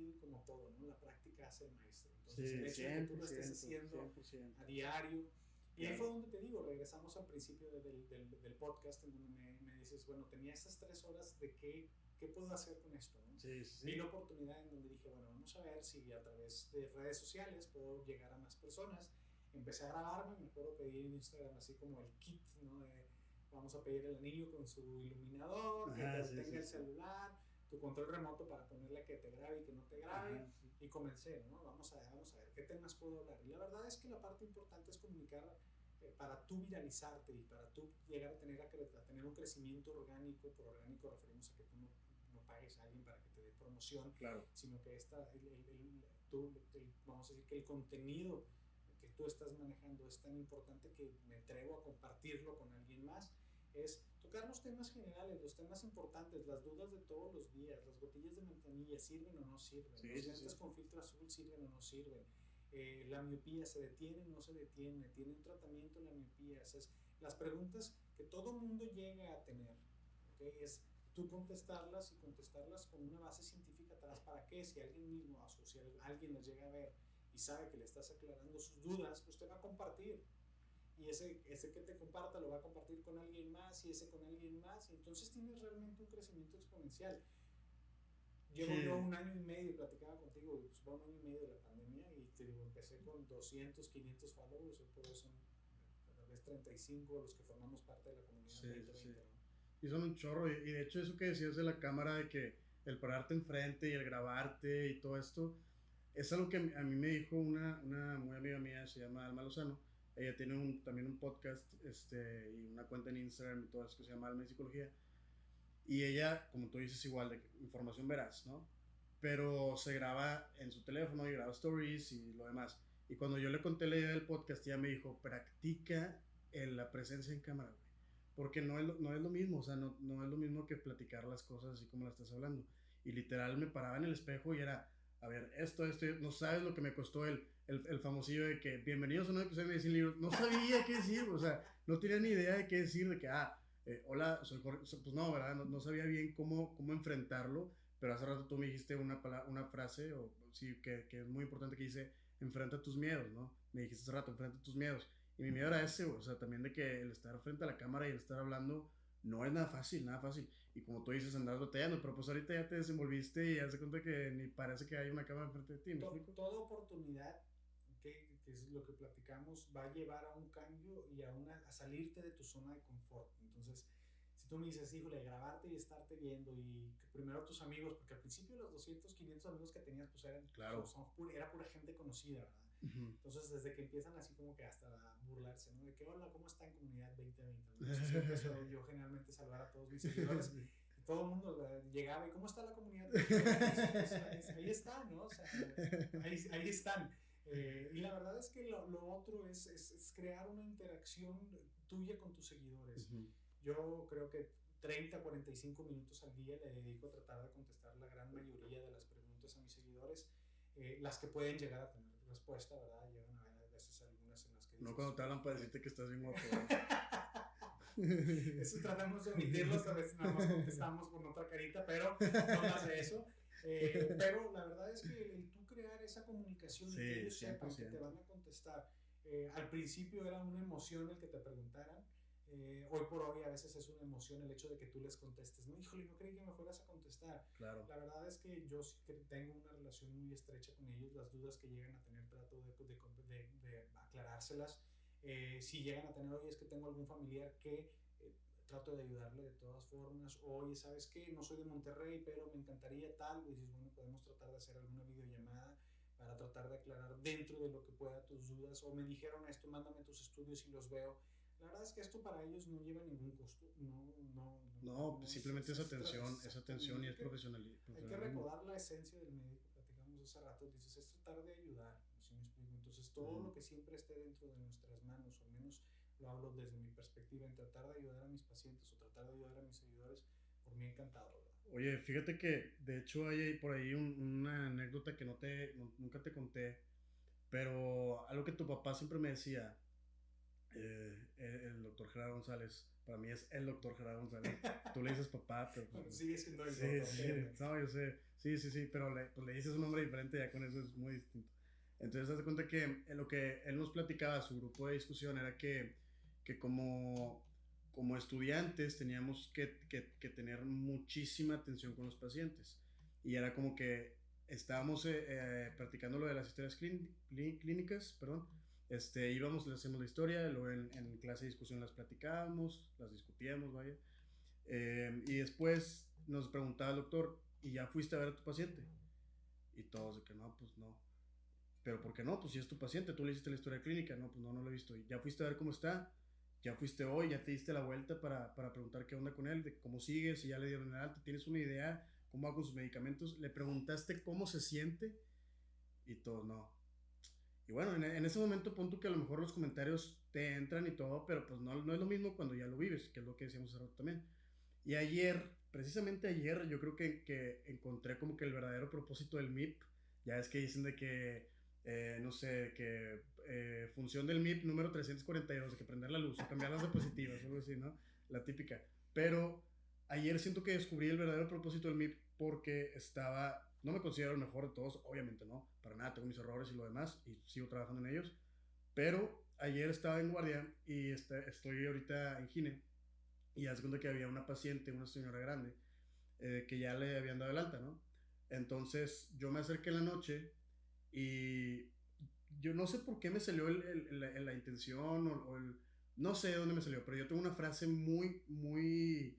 y como todo, ¿no? La práctica hace el maestro. Entonces el hecho de que tú lo estés haciendo 100%. a diario. Y ahí fue donde te digo, regresamos al principio del podcast en donde me dices, bueno, tenía estas 3 horas de qué puedo hacer con esto, ¿no? Sí, sí. Vi la oportunidad en donde dije, bueno, vamos a ver si a través de redes sociales puedo llegar a más personas. Empecé a grabarme, me acuerdo pedir en Instagram así como el kit, ¿no? Vamos a pedir el anillo con su iluminador, que tenga el celular, tu control remoto para ponerle que te grabe y que no te grabe. Y comencé, ¿no? Vamos a ver qué temas puedo hablar. Y la verdad es que la parte importante es comunicar para tú viralizarte y para tú llegar a tener un crecimiento orgánico. Por orgánico referimos a que tú no pagues a alguien para que te dé promoción, claro, sino que vamos a decir que el contenido que tú estás manejando es tan importante que me atrevo a compartirlo con alguien más. Es tocar los temas generales, los temas importantes, las dudas de todos los días, las gotillas de manzanilla, ¿sirven o no sirven? Los lentes con filtro azul, ¿sirven o no sirven? La miopía, ¿se detiene o no se detiene? ¿Tiene un tratamiento la miopía? Las preguntas que todo mundo llega a tener, ¿okay? Es tú contestarlas y contestarlas con una base científica atrás. ¿Para qué? Si alguien mismo o si alguien les llega a ver y sabe que le estás aclarando sus dudas, pues te va a compartir. Y ese que te comparta lo va a compartir con alguien más y ese con alguien más. Y entonces tienes realmente un crecimiento exponencial. Llevo yo 1 año y medio, platicaba contigo, pues fue 1 año y medio de la pandemia y te digo, empecé con 200, 500 followers, hoy por eso son tal vez 35 los que formamos parte de la comunidad 2020, ¿no? Y son un chorro, y de hecho eso que decías de la cámara, de que el pararte enfrente y el grabarte y todo esto, es algo que a mí me dijo una muy amiga mía, se llama Alma Lozano. Ella tiene también un podcast y una cuenta en Instagram y todo eso que se llama Alma y Psicología. Y ella, como tú dices, igual de información veraz, ¿no? Pero se graba en su teléfono y graba stories y lo demás. Y cuando yo le conté la idea del podcast, ella me dijo, practica la presencia en cámara, güey. Porque no es lo mismo, o sea, no es lo mismo que platicar las cosas así como las estás hablando. Y literal me paraba en el espejo y era, a ver, esto, no sabes lo que me costó el famosillo de que bienvenidos a un episodio de Medicina Libros. No sabía qué decir, o sea, no tenía ni idea de qué decir, de que, hola, soy Jorge. Pues no, ¿verdad? No sabía bien cómo enfrentarlo, pero hace rato tú me dijiste una frase, o sí, que es muy importante, que dice, enfrenta tus miedos, ¿no? Me dijiste hace rato, enfrenta tus miedos. Y mi miedo era ese, o sea, también de que el estar frente a la cámara y el estar hablando no es nada fácil. Y como tú dices, andas batallando, pero pues ahorita ya te desenvolviste y ya se cuenta que ni parece que hay una cámara enfrente de ti. Toda oportunidad, que es lo que platicamos, va a llevar a un cambio y a salirte de tu zona de confort. Entonces, si tú me dices, híjole, grabarte y estarte viendo y que primero tus amigos, porque al principio los 200, 500 amigos que tenías, pues eran, claro, era pura gente conocida, ¿verdad? Entonces, desde que empiezan así como que hasta a burlarse, ¿no? De que, hola, ¿cómo está en Comunidad 2020? Entonces, empiezo yo generalmente saludar a todos mis seguidores. Y todo el mundo llegaba y, ¿cómo está la comunidad? Pues, ahí está, ¿no? O sea, ahí están. Y la verdad es que lo otro es crear una interacción tuya con tus seguidores. Yo creo que 30, 45 minutos al día le dedico a tratar de contestar la gran mayoría de las preguntas a mis seguidores, las que pueden llegar a tener respuesta, ¿verdad? Llegan a ver a veces algunas en las que dices, no cuando te hablan para decirte que estás bien guapo. Eso tratamos de omitirlos, a veces nada más contestamos con otra carita, pero no más de eso. Pero la verdad es que el tú crear esa comunicación y que Sí, ellos sepan que 100%. te van a contestar, al principio era una emoción el que te preguntaran, hoy por hoy a veces es una emoción el hecho de que tú les contestes, no, híjole, no creí que me fueras a contestar. Claro. La verdad es que yo sí que tengo una relación muy estrecha con ellos, las dudas que llegan a tener trato de aclarárselas. Si llegan a tener, oye, es que tengo algún familiar que trato de ayudarle de todas formas. Oye, ¿sabes qué? No soy de Monterrey, pero me encantaría tal. Y dices, bueno, podemos tratar de hacer alguna videollamada para tratar de aclarar dentro de lo que pueda tus dudas. O me dijeron esto, mándame tus estudios y los veo. La verdad es que esto para ellos no lleva ningún costo. No, No pues simplemente es atención y exactamente. Es Hay que profesionalismo. recordar la esencia del médico, platicamos hace rato, dices, es tratar de ayudar, ¿sí me explico? Entonces, todo Ujú. lo que siempre esté dentro de nuestras manos, o al menos lo hablo desde mi perspectiva, en tratar de ayudar a mis pacientes o tratar de ayudar a mis seguidores, por mí encantado, ¿verdad? Oye, fíjate que de hecho hay por ahí una anécdota que nunca te conté, pero algo que tu papá siempre me decía, el doctor Gerardo González, para mí es el doctor Gerardo González. Tú le dices papá, pero pues, Bueno, sigue siendo el sí, doctor, sí, créeme. no, yo sé, sí, pero pues le dices un nombre diferente, ya con eso es muy distinto. Entonces, haz de cuenta que en lo que él nos platicaba, su grupo de discusión era que como estudiantes teníamos que tener muchísima atención con los pacientes. Y era como que estábamos practicando lo de las historias clínicas, perdón. Íbamos, le hacemos la historia, luego en clase de discusión las platicábamos, las discutíamos, vaya. Y después nos preguntaba el doctor, ¿y ya fuiste a ver a tu paciente? Y todos de que no, pues no. Pero ¿por qué no? Pues si es tu paciente, tú le hiciste la historia clínica, no, pues no lo he visto. ¿Y ya fuiste a ver cómo está? Ya fuiste hoy, ya te diste la vuelta para preguntar qué onda con él, de cómo sigue, si ya le dieron el alta, tienes una idea, cómo va con sus medicamentos, le preguntaste cómo se siente y todo, no. Y bueno, en ese momento punto que a lo mejor los comentarios te entran y todo, pero pues no es lo mismo cuando ya lo vives, que es lo que decíamos hace rato también. Y ayer, precisamente ayer, yo creo que encontré como que el verdadero propósito del MIP. Ya es que dicen de que, no sé, que función del MIP número 342, de que prender la luz o cambiar las diapositivas, algo así, ¿no? La típica. Pero ayer siento que descubrí el verdadero propósito del MIP porque no me considero el mejor de todos, obviamente no, para nada, tengo mis errores y lo demás y sigo trabajando en ellos. Pero ayer estaba en guardia y estoy ahorita en Gine y hace cuenta que había una paciente, una señora grande, que ya le habían dado el alta, ¿no? Entonces yo me acerqué en la noche y yo no sé por qué me salió la intención no sé de dónde me salió, pero yo tengo una frase muy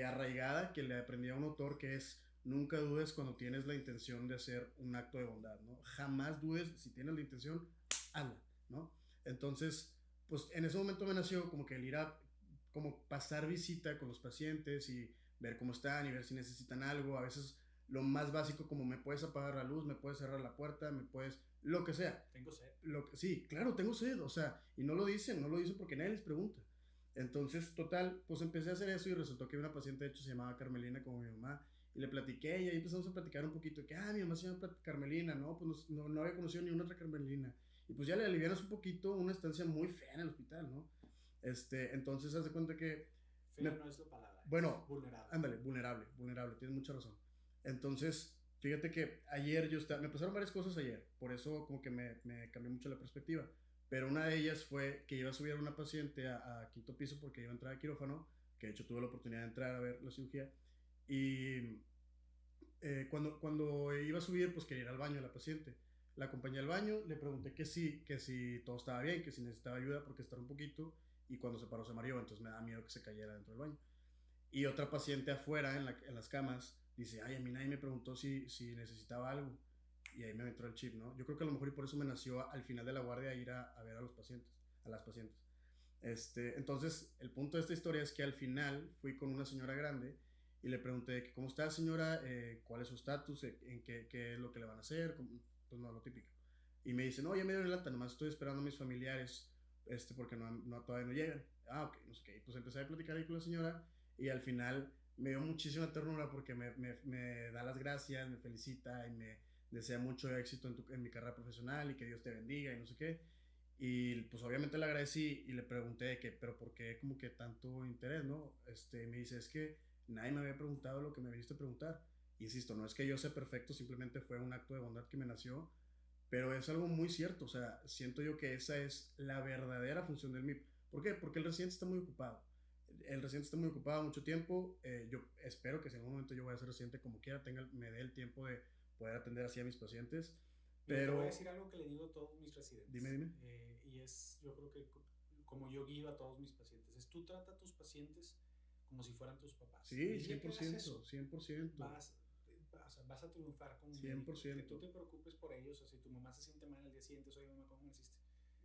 arraigada que le aprendí a un autor que es nunca dudes cuando tienes la intención de hacer un acto de bondad, ¿no? Jamás dudes, si tienes la intención, hazla, ¿no? Entonces, pues en ese momento me nació como que el ir a, como pasar visita con los pacientes y ver cómo están y ver si necesitan algo, a veces lo más básico como me puedes apagar la luz, me puedes cerrar la puerta, me puedes, lo que sea. Tengo sed. Sí, claro, tengo sed, o sea, y no lo dicen porque nadie les pregunta. Entonces, total, pues empecé a hacer eso y resultó que una paciente, de hecho, se llamaba Carmelina como mi mamá. Y le platiqué y ahí empezamos a platicar un poquito. Que, mi mamá se llama Carmelina, ¿no? Pues no había conocido ni una otra Carmelina. Y pues ya le alivianas un poquito una estancia muy fea en el hospital, ¿no? Entonces, haz de cuenta que... Fea no es la palabra, es bueno, vulnerable. ándale, vulnerable, tienes mucha razón. Entonces, fíjate que ayer me pasaron varias cosas ayer, por eso como que me cambió mucho la perspectiva. Pero una de ellas fue que iba a subir a una paciente a quinto piso porque iba a entrar a quirófano, que de hecho tuve la oportunidad de entrar a ver la cirugía. Y cuando iba a subir, pues quería ir al baño la paciente. La acompañé al baño, le pregunté que si todo estaba bien, que si necesitaba ayuda porque estaba un poquito. Y cuando se paró se mareó, entonces me da miedo que se cayera dentro del baño. Y otra paciente afuera en las camas dice, ay, a mí nadie me preguntó si necesitaba algo. Y ahí me entró el chip, ¿no? Yo creo que a lo mejor y por eso me nació al final de la guardia ir a ver a los pacientes, a las pacientes. Entonces, el punto de esta historia es que al final fui con una señora grande y le pregunté, ¿cómo está señora? ¿Cuál es su estatus? ¿En qué es lo que le van a hacer? Pues no, lo típico. Y me dice, no, ya me dieron el alta, nomás estoy esperando a mis familiares, porque todavía no llegan. Ah, ok, no sé qué. Pues empecé a platicar ahí con la señora y al final me dio muchísima ternura porque me da las gracias, me felicita y me desea mucho éxito en mi carrera profesional y que Dios te bendiga y no sé qué. Y pues obviamente le agradecí y le pregunté de que, pero ¿por qué como que tanto interés, no? Me dice, es que nadie me había preguntado lo que me viniste a preguntar. insisto, no es que yo sea perfecto, simplemente fue un acto de bondad que me nació, pero es algo muy cierto, o sea, siento yo que esa es la verdadera función del MIP. ¿Por qué? Porque el residente está muy ocupado. El residente está muy ocupado mucho tiempo. Yo espero que si en algún momento yo voy a ser residente como quiera, me dé el tiempo de poder atender así a mis pacientes. Mira, te voy a Pero, decir algo que le digo a todos mis residentes. dime. Y es, yo creo que como yo guío a todos mis pacientes, es tú trata a tus pacientes como si fueran tus papás. Sí, El día que hagas 100%, eso, 100%. vas a triunfar como 100%. médico. Que tú te preocupes por ellos, o si tu mamá se siente mal al día siguiente, oye mamá, ¿cómo me hiciste?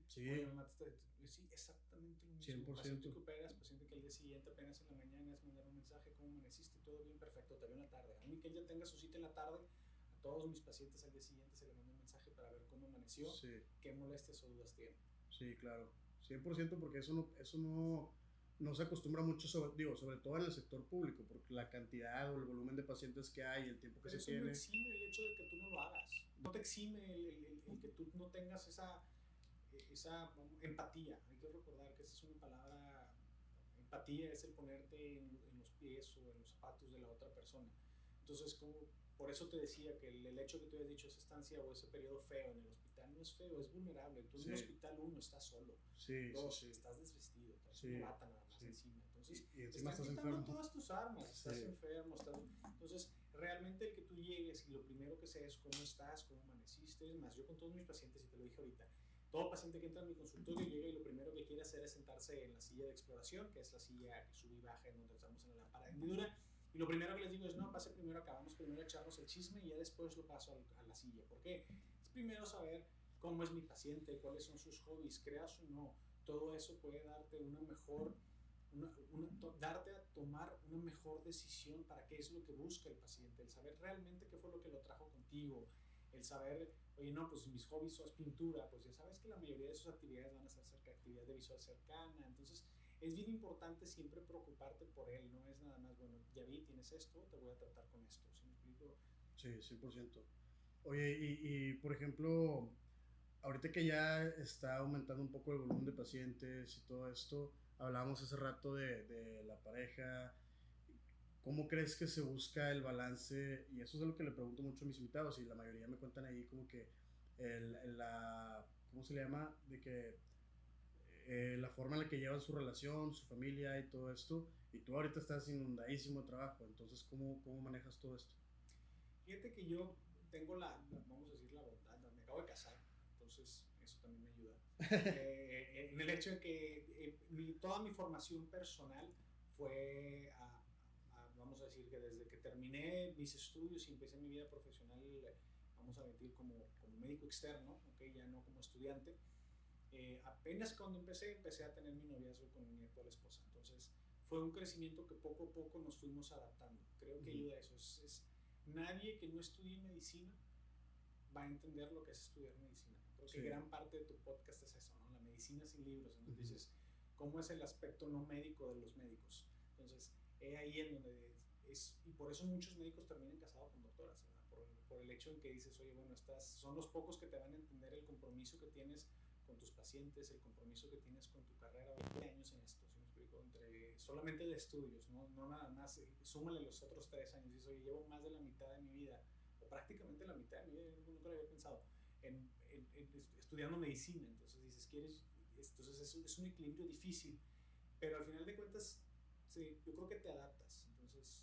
Sí. Oye mamá, sí, exactamente lo mismo. 100%. Paciente que operas, paciente que al día siguiente apenas en la mañana es mandar un mensaje, ¿cómo amaneciste? Todo bien, perfecto, te veo en la tarde. A mí que él ya tenga su cita en la tarde, a todos mis pacientes al día siguiente se le manda un mensaje para ver cómo amaneció, Sí. qué molestias o dudas tiene. Sí, claro. 100% porque no se acostumbra mucho, sobre todo en el sector público, porque la cantidad o el volumen de pacientes que hay, el tiempo que Pero se eso no tiene. exime el hecho de que tú no lo hagas. No te exime el que tú no tengas esa empatía. Hay que recordar que esa es una palabra. Empatía es el ponerte en los pies o en los zapatos de la otra persona. Entonces, por eso te decía que el hecho que tú hayas dicho esa estancia o ese periodo feo en el hospital no es feo, es vulnerable. Tú en el hospital, uno, estás solo. Sí, Dos, sí. estás desvestido, traes Sí, una bata nada más encima. Entonces, y encima estás estás quitando enfermo. todas tus armas, estás enfermo. Entonces, realmente el que tú llegues y lo primero que sé es cómo estás, cómo amaneciste. Es más, yo con todos mis pacientes, y te lo dije ahorita, todo paciente que entra en mi consultorio llega y lo primero que quiere hacer es sentarse en la silla de exploración, que es la silla que sube y baja en donde estamos en la lámpara de hendidura. Y lo primero que les digo es, no, pase primero, acabamos primero a echarnos el chisme y ya después lo paso a la silla. ¿Por qué? Es primero saber cómo es mi paciente, cuáles son sus hobbies, creas o no. Todo eso puede darte una mejor, darte a tomar una mejor decisión para qué es lo que busca el paciente, el saber realmente qué fue lo que lo trajo contigo, el saber, oye, no, pues mis hobbies son pintura, pues ya sabes que la mayoría de sus actividades van a ser actividad de visual cercana, entonces es bien importante siempre preocuparte por él, no es nada más, bueno, ya vi, tienes esto, te voy a tratar con esto, ¿sí me explico? Sí, 100%. Oye, por ejemplo, ahorita que ya está aumentando un poco el volumen de pacientes y todo esto, hablábamos hace rato de la pareja. ¿Cómo crees que se busca el balance? Y eso es lo que le pregunto mucho a mis invitados y la mayoría me cuentan ahí como que ¿cómo se le llama? De que la forma en la que llevan su relación, su familia y todo esto. Y tú ahorita estás inundadísimo de trabajo, entonces ¿cómo manejas todo esto? Fíjate que yo tengo vamos a decir, la bondad, me acabo de casar, entonces eso también me ayuda. En el hecho de que toda mi formación personal fue vamos a decir que desde que terminé mis estudios y empecé mi vida profesional, vamos a decir como médico externo, ¿okay? Ya no como estudiante, apenas cuando empecé a tener mi noviazgo con mi actual esposa. Entonces fue un crecimiento que poco a poco nos fuimos adaptando. Creo que ayuda a eso. Nadie que no estudie medicina va a entender lo que es estudiar medicina. Creo que gran parte de tu podcast es eso, ¿no? La medicina sin libros. Entonces dices, ¿cómo es el aspecto no médico de los médicos? Entonces, ahí en donde y por eso muchos médicos terminan casados con doctoras, ¿verdad? Por el hecho en que dices, oye, bueno, son los pocos que te van a entender el compromiso que tienes con tus pacientes, el compromiso que tienes con tu carrera, 20 años en esto, ¿sí me explico? Solamente de estudios, no nada más, súmale los otros 3 años, dices, oye, llevo más de la mitad de mi vida, o prácticamente la mitad de mi vida, nunca lo había pensado, estudiando medicina, entonces dices, entonces es un equilibrio difícil, pero al final de cuentas, sí, yo creo que te adaptas, entonces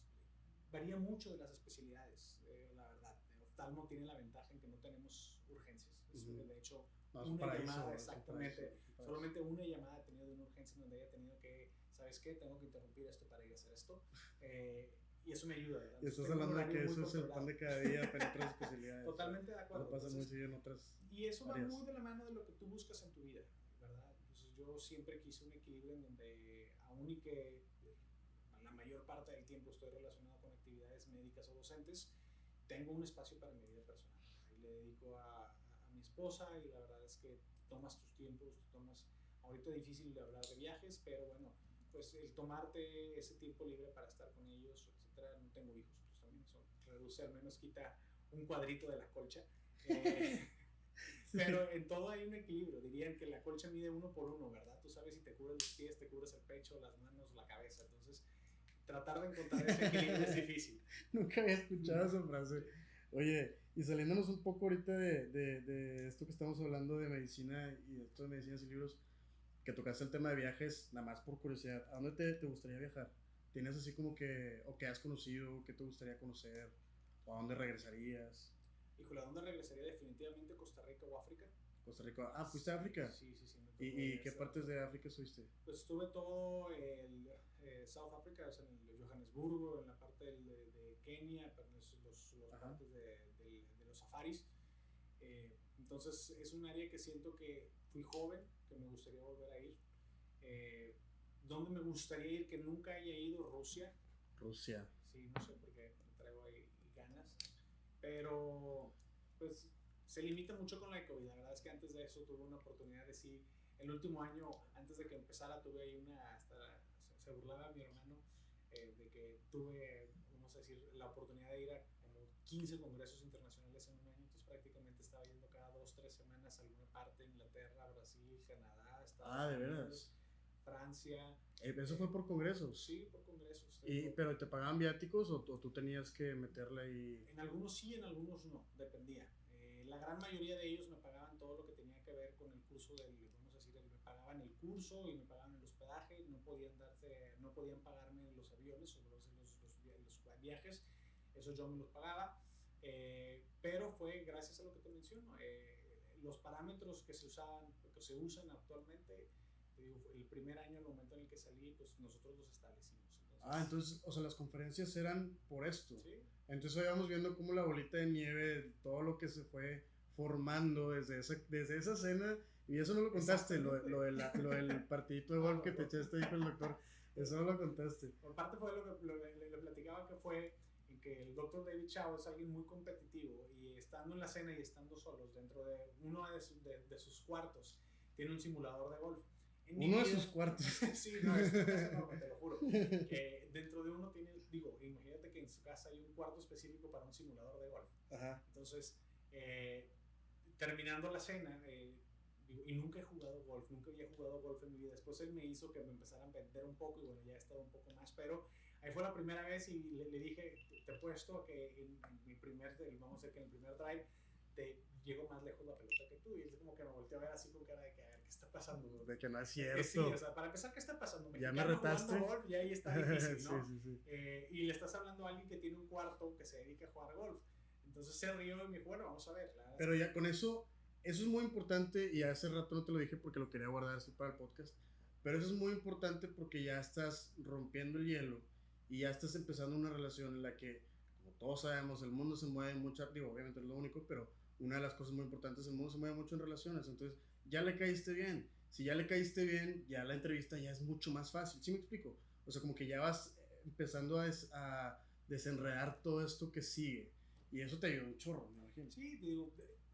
varía mucho de las especialidades, la verdad. El oftalmo tiene la ventaja en que no tenemos urgencias. De hecho, una llamada, exactamente. Solamente una llamada he tenido de una urgencia donde haya tenido que, ¿sabes qué? Tengo que interrumpir esto para ir a hacer esto. Y eso me ayuda, ¿verdad? Y estás hablando de que eso es el pan de cada día para otras especialidades. Totalmente de acuerdo. Lo pasa muy seguido en otras y eso áreas. va muy de la mano de lo que tú buscas en tu vida, ¿verdad? Entonces yo siempre quise un equilibrio en donde, aún y que la mayor parte del tiempo estoy relacionado con actividades médicas o docentes, tengo un espacio para mi vida personal. Ahí le dedico a mi esposa y la verdad es que tomas tus tiempos, ahorita es difícil de hablar de viajes, pero bueno, pues el tomarte ese tiempo libre para estar con ellos, etcétera. No tengo hijos, pues también eso reduce, al menos quita un cuadrito de la colcha. Pero en todo hay un equilibrio. Dirían que la colcha mide 1 por 1, ¿verdad? Tú sabes si te cubres los pies, te cubres el pecho, las manos, la cabeza. Entonces tratar de encontrar ese equilibrio es difícil. Nunca había escuchado esa frase. Oye, y saliéndonos un poco ahorita de esto que estamos hablando de medicina y de esto de medicinas y libros, que tocaste el tema de viajes, nada más por curiosidad, ¿a dónde te gustaría viajar? ¿Tienes así como que, o que has conocido, qué te gustaría conocer, o a dónde regresarías? Híjole, ¿a dónde regresaría? Definitivamente Costa Rica o África. Costa Rica. Ah, ¿fuiste a África? Sí, sí, sí. Me tocó ¿Y qué esa. partes de África estuviste? Pues estuve todo el South Africa, o sea, en el Johannesburgo, en la parte de Kenia, pero los partes de los safaris. Entonces es un área que siento que fui joven, que me gustaría volver a ir. ¿Dónde me gustaría ir que nunca haya ido? Rusia. Rusia. Sí, no sé por qué me traigo ahí ganas. Pero pues se limita mucho con la COVID. La verdad es que antes de eso tuve una oportunidad de sí. El último año, antes de que empezara, tuve ahí hasta se burlaba mi hermano de que tuve, vamos a decir, la oportunidad de ir a como 15 congresos internacionales en un año. Entonces prácticamente estaba yendo cada 2-3 semanas a alguna parte, Inglaterra, Brasil, Canadá, Estados ¿De Unidos, veras? Francia. ¿Eso fue por congresos? Sí, por congresos. ¿Pero te pagaban viáticos o tú tenías que meterle ahí? En algunos sí, en algunos no, dependía. La gran mayoría de ellos me pagaban todo lo que tenía que ver con el curso vamos a decir, me pagaban el curso y me pagaban el hospedaje, no podían pagarme los aviones o los viajes, eso yo me los pagaba, pero fue gracias a lo que te menciono, los parámetros que se usan actualmente. El primer año, el momento en el que salí, pues nosotros los establecimos. Entonces, o sea, las conferencias eran por esto. Sí. Entonces hoy vamos viendo cómo la bolita de nieve, todo lo que se fue formando desde esa cena, y eso no lo contaste, lo del partidito de golf que te echaste ahí con el doctor, eso no lo contaste. Por parte fue lo que le platicaba, que fue en que el doctor David Chao es alguien muy competitivo, y estando en la cena y estando solos, dentro de uno de sus cuartos, tiene un simulador de golf. Uno de sus cuartos. Sí, no, es enorme, te lo juro. Dentro de uno tiene, imagínate que en su casa hay un cuarto específico para un simulador de golf. Ajá. Entonces, terminando la cena, y nunca he jugado golf, nunca había jugado golf en mi vida. Después él me hizo que me empezara a vender un poco, y bueno, ya he estado un poco más, pero ahí fue la primera vez, y le dije, te puesto a que en el primer drive te llego más lejos la pelota que tú, y él como que me volteó a ver así con cara de que, a ver, ¿qué está pasando? De que no es cierto. Sí, o sea, para empezar, ¿qué está pasando? Ya me retaste. Golf, y ahí está difícil, ¿no? Sí. Y le estás hablando a alguien que tiene un cuarto que se dedica a jugar golf. Entonces se rió y me dijo, bueno, vamos a ver. Pero ya con eso es muy importante, y hace rato no te lo dije porque lo quería guardar así para el podcast, pero eso es muy importante porque ya estás rompiendo el hielo y ya estás empezando una relación en la que, como todos sabemos, el mundo se mueve mucho, obviamente es lo único, pero una de las cosas muy importantes, el mundo se mueve mucho en relaciones. Entonces ya le caíste bien. Si ya le caíste bien, ya la entrevista ya es mucho más fácil. ¿Sí me explico? O sea, como que ya vas empezando a desenredar todo esto que sigue, y eso te ayuda un chorro, me imagino. Sí,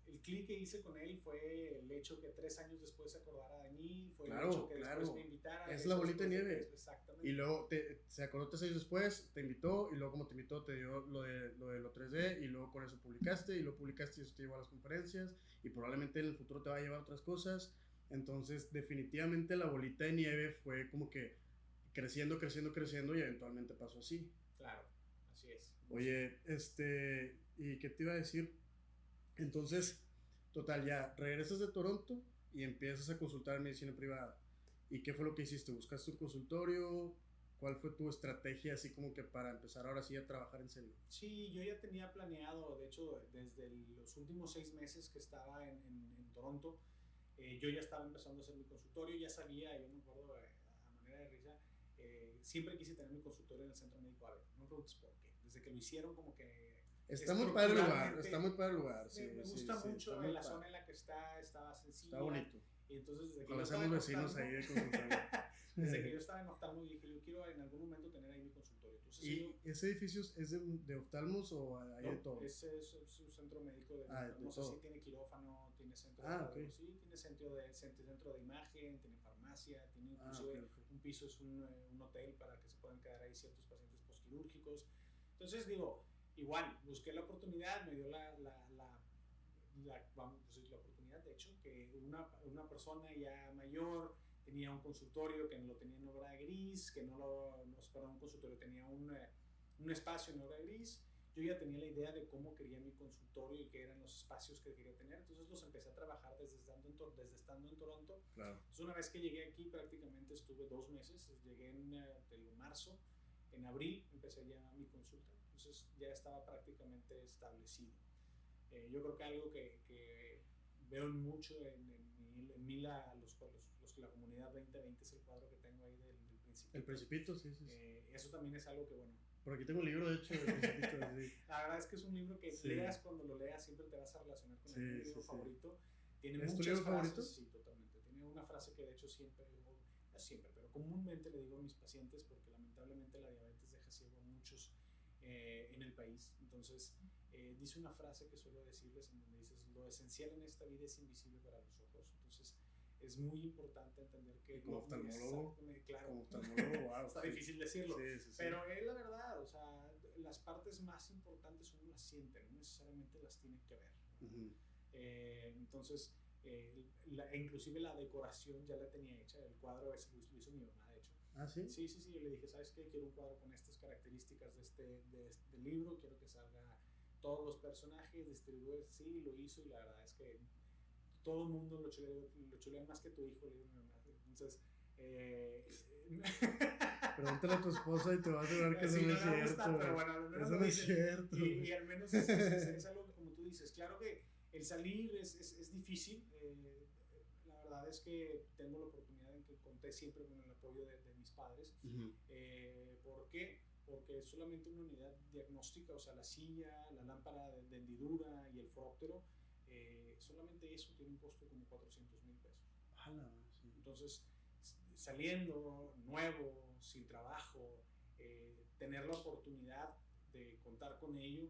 el clic que hice con él fue el hecho que 3 años después se acordara de mí, fue el hecho que después me invitara. Es la bolita de nieve. Exactamente. Y luego se acordó 3 años después, te invitó, y luego como te invitó te dio lo de lo 3D, y luego con eso publicaste, y eso te llevó a las conferencias, y probablemente en el futuro te va a llevar a otras cosas. Entonces definitivamente la bolita de nieve fue como que creciendo, y eventualmente pasó así. Claro, así es. Oye, ¿y qué te iba a decir? Entonces, total, ya regresas de Toronto y empiezas a consultar medicina privada. ¿Y qué fue lo que hiciste? ¿Buscaste un consultorio? ¿Cuál fue tu estrategia así como que para empezar ahora sí a trabajar en serio? Sí, yo ya tenía planeado, de hecho, desde los últimos 6 meses que estaba en Toronto, yo ya estaba empezando a hacer mi consultorio, ya sabía, yo me acuerdo a manera de risa, siempre quise tener mi consultorio en el Centro Médico Ávila. No me preguntes por qué. Desde que lo hicieron como que... Está muy padre el lugar, sí. Me gusta mucho la zona en la que estaba sencilla. Está bonito. Y entonces desde que yo estaba vecinos ahí de consultorio. Desde que yo estaba en oftalmo, dije, yo quiero en algún momento tener ahí mi consultorio. Entonces, ¿Y ese edificio es de oftalmos o hay de todo? Ese es un centro médico de todo. Sí, tiene quirófano, tiene centro okay. Sí, tiene centro de imagen, tiene farmacia, tiene inclusive okay. un piso, es un hotel para que se puedan quedar ahí ciertos pacientes posquirúrgicos. Entonces digo, igual, busqué la oportunidad, me dio la oportunidad, de hecho, que una persona ya mayor tenía un consultorio que lo tenía en obra gris, que nos perdón, un consultorio, tenía un espacio en Hora Gris. Yo ya tenía la idea de cómo quería mi consultorio y qué eran los espacios que quería tener, entonces los empecé a trabajar desde estando en Toronto. Claro. Entonces una vez que llegué aquí prácticamente estuve 2 meses, llegué en marzo, en abril empecé ya mi consulta, entonces ya estaba prácticamente establecido. Yo creo que algo que veo mucho en mí la comunidad 2020 es el cuadro que tengo ahí del Principito. El Principito, sí. Eso también es algo que, bueno, por aquí tengo un libro, de hecho, del Principito. Sí. La verdad es que es un libro que leas, cuando lo leas siempre te vas a relacionar con el libro favorito. Tiene ¿Es muchas tu libro frases, favorito? sí, totalmente. Tiene una frase que de hecho no siempre, pero comúnmente le digo a mis pacientes, porque lamentablemente la diabetes deja ciego a muchos en el país. Entonces, dice una frase que suelo decirles en donde dices, lo esencial en esta vida es invisible para los ojos. Entonces, es muy importante entender que... Como oftalmólogo, claro, como oftalmólogo, wow, está difícil decirlo, sí. Pero es la verdad, o sea, las partes más importantes uno las siente, no necesariamente las tiene que ver. Entonces, inclusive la decoración ya la tenía hecha, el cuadro ese lo hizo mi mamá, de hecho. ¿Ah, sí? Sí, yo le dije, ¿sabes qué? Quiero un cuadro con estas características de este libro, quiero que salga todos los personajes, distribuidores, sí, lo hizo, y la verdad es que todo el mundo lo chulea más que tu hijo, le digo mi mamá. Entonces, pregúntale a tu esposa y te va a asegurar que eso no es cierto. Pero bueno, al menos eso no es cierto. Y al menos es algo que, como tú dices, claro que el salir es difícil. La verdad es que tengo la oportunidad en que conté siempre con el apoyo de mis padres. ¿Por qué? Porque es solamente una unidad diagnóstica, o sea, la silla, la lámpara de hendidura y el foróptero, solamente eso tiene un costo como 400,000 pesos. Sí. Entonces, saliendo nuevo, sin trabajo, tener la oportunidad de contar con ello,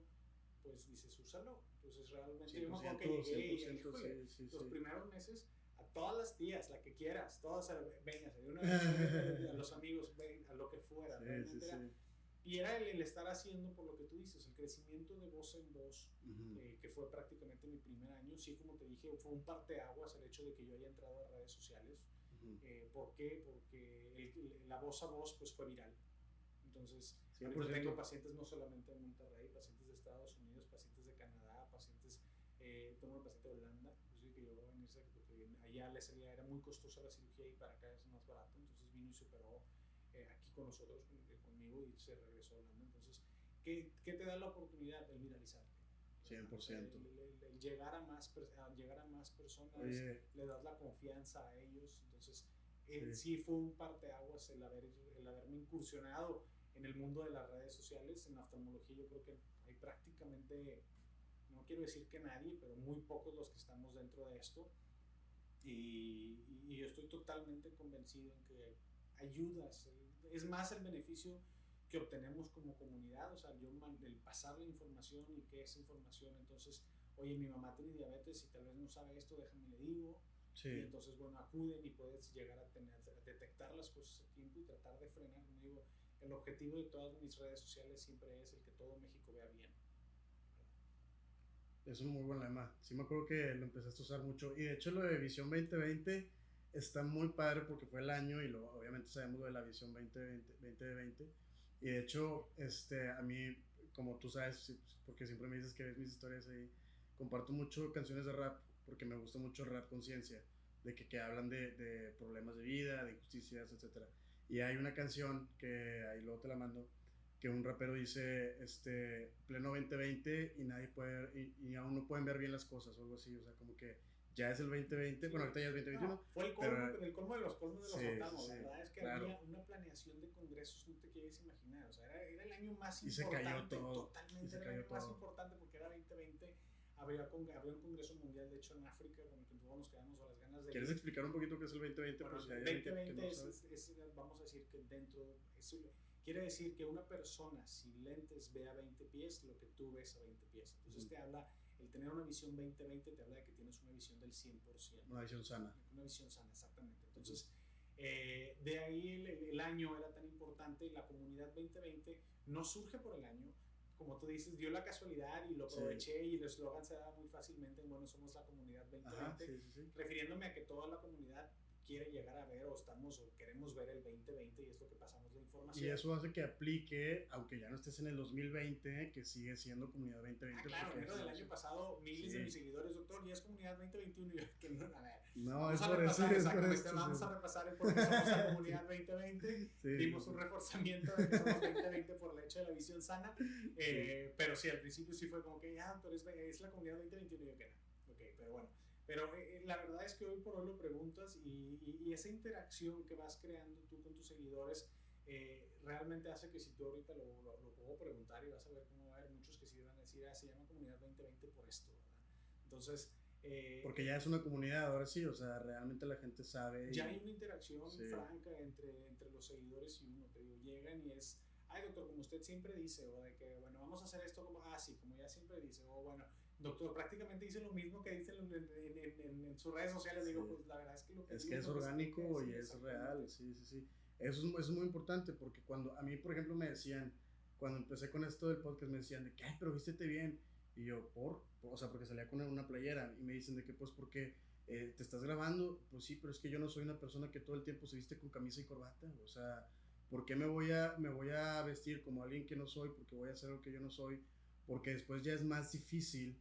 pues dices, úsalo. Entonces, realmente yo me acuerdo que llegué y los primeros meses, a todas las tías, la que quieras, todas, venga, de una vez, a los amigos, ven, a lo que fuera. Y era el estar haciendo, por lo que tú dices, el crecimiento de voz en voz, que fue prácticamente mi primer año. Sí, como te dije, fue un parteaguas el hecho de que yo haya entrado a redes sociales. ¿Por qué? Porque la voz a voz pues fue viral. Entonces, ahorita tengo pacientes no solamente de Monterrey, pacientes de Estados Unidos, pacientes de Canadá, pacientes, tengo una paciente de Holanda, pues, que llegó a venirse porque allá le salía, era muy costosa la cirugía y para acá es más barato, entonces vino y se operó aquí con nosotros, conmigo, y se regresó a Holanda. Entonces, ¿qué te da la oportunidad? El viralizarte. 100%. El llegar a más personas, oye, le das la confianza a ellos. Entonces, sí fue un parteaguas el haberme incursionado en el mundo de las redes sociales. En oftalmología yo creo que hay prácticamente, no quiero decir que nadie, pero muy pocos los que estamos dentro de esto. Y yo estoy totalmente convencido en que ayudas, es más el beneficio que obtenemos como comunidad, o sea, el pasar la información y qué es información. Entonces, oye, mi mamá tiene diabetes y tal vez no sabe esto, déjame le digo. Y entonces, bueno, acuden y puedes llegar a detectar las cosas a tiempo y tratar de frenar. Como digo, el objetivo de todas mis redes sociales siempre es el que todo México vea bien. Es un muy buen lema. Sí me acuerdo que lo empezaste a usar mucho. Y de hecho lo de Visión 2020 está muy padre porque fue el año y obviamente sabemos lo de la Visión 2020. Y de hecho, a mí, como tú sabes, porque siempre me dices que ves mis historias ahí, comparto mucho canciones de rap porque me gusta mucho el rap conciencia, de que hablan de problemas de vida, de injusticias, etc. Y hay una canción que ahí luego te la mando, que un rapero dice, pleno 2020 y nadie puede, y aún no pueden ver bien las cosas o algo así, o sea, como que ya es el 2020, sí. Bueno, ahorita ya es 2021. No, fue el colmo de los colmos de los octavos, sí, la verdad es que había una planeación de congresos, no te quieres imaginar, o sea, era el año más y importante, se cayó todo, totalmente, era el año más importante porque era 2020, había un congreso mundial, de hecho, en África, con el que todos nos quedamos a las ganas de... ¿Quieres explicar un poquito qué es el 2020? Bueno, pues, el 2020 vamos a decir que quiere decir que una persona sin lentes ve a 20 pies lo que tú ves a 20 pies. Entonces te habla, el tener una visión 2020 te habla de que tienes una visión del 100%. Una visión sana. Una visión sana, exactamente. Entonces, de ahí el año era tan importante. La comunidad 2020 no surge por el año. Como tú dices, dio la casualidad y lo aproveché, y el eslogan se daba muy fácilmente en, bueno, somos la comunidad 2020, refiriéndome a que toda la comunidad quiere llegar a ver o queremos ver el 2020 y es lo que pasamos la información. y eso hace que aplique, aunque ya no estés en el 2020, que sigue siendo Comunidad 2020. Claro, enero del año pasado, miles de mis seguidores, doctor, ya es Comunidad 2021. Y yo, que no, a ver, no, es por eso. Exactamente, vamos a repasar el por qué somos la Comunidad 2020. Dimos un reforzamiento de que somos 2020 por el hecho de la visión sana. Pero sí, al principio sí fue como que, doctor, es la Comunidad 2021. Y yo, que no. Ok, pero bueno. Pero la verdad es que hoy por hoy lo preguntas y esa interacción que vas creando tú con tus seguidores realmente hace que si tú ahorita lo puedo preguntar y vas a ver cómo va a haber muchos que sí van a decir, se llama Comunidad 2020 por esto, ¿verdad? Entonces... porque ya es una comunidad, ahora sí, o sea, realmente la gente sabe. Ya hay una interacción franca entre los seguidores y uno, te digo, llegan y es, ay doctor, como usted siempre dice, o de que, bueno, vamos a hacer esto como, sí, como ya siempre dice, o bueno, doctor, prácticamente dice lo mismo que dice en sus redes sociales, digo, pues la verdad es que lo que... Es que es orgánico y es real, sí. Eso es muy importante porque cuando a mí, por ejemplo, me decían, cuando empecé con esto del podcast, me decían de que, pero vístete bien. Y yo, o sea, porque salía con una playera y me dicen de que, pues, porque te estás grabando, pues sí, pero es que yo no soy una persona que todo el tiempo se viste con camisa y corbata, o sea, ¿por qué me voy a vestir como alguien que no soy? Porque voy a hacer lo que yo no soy, porque después ya es más difícil,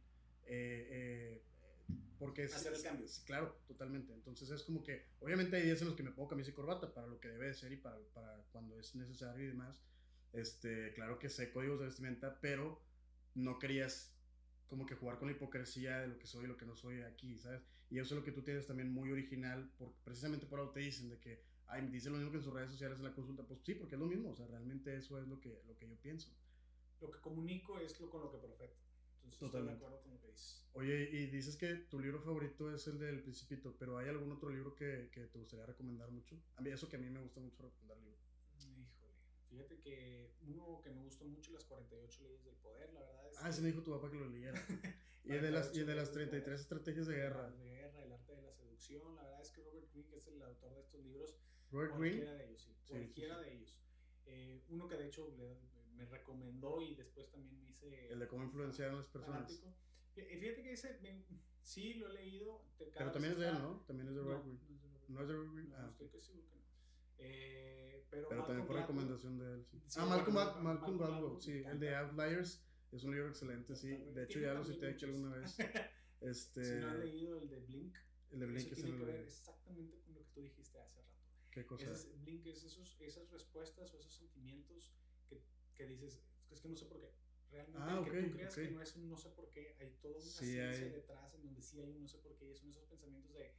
porque hacer el cambio. Claro, totalmente. Entonces es como que, obviamente hay días en los que me pongo camisa y corbata para lo que debe de ser y para cuando es necesario y demás. Claro que sé códigos de vestimenta, pero no querías como que jugar con la hipocresía de lo que soy y lo que no soy aquí, ¿sabes? Y eso es lo que tú tienes también muy original, precisamente por algo te dicen de que, me dicen lo mismo que en sus redes sociales en la consulta, pues sí, porque es lo mismo, o sea, realmente eso es lo que yo pienso. Lo que comunico es con lo que profeto. Entonces, totalmente. Estoy de acuerdo con lo que dices. Oye, y dices que tu libro favorito es el del Principito, pero ¿hay algún otro libro que te gustaría recomendar mucho? A mí, eso que a mí me gusta mucho recomendar libros. Híjole, fíjate que uno que me gustó mucho, Las 48 Leyes del Poder, la verdad es ese me dijo tu papá que lo leyera. y de las 33 estrategias de guerra. El arte de la seducción, la verdad es que Robert Greene, que es el autor de estos libros, Robert Greene. Cualquiera de ellos, sí. Cualquiera de ellos. Uno que de hecho me recomendó y después también me hice... El de cómo influenciar a las personas. Fanático. Fíjate que ese, sí, lo he leído. Pero también es de él, ¿no? También es de Robert Greene. ¿No es de Robert Greene? No, estoy seguro que no. Pero también fue recomendación de él, sí. Malcolm Gladwell, sí. El de Outliers es un libro excelente, sí. De hecho, ya lo cité aquí alguna vez. Si no han leído el de Blink. El de Blink tiene que ver exactamente con lo que tú dijiste hace rato. ¿Qué cosa? Blink es esas respuestas o esos sentimientos que dices, es que no sé por qué. Realmente que tú creas que no es un no sé por qué, hay toda una ciencia detrás en donde sí hay un no sé por qué, y son esos pensamientos de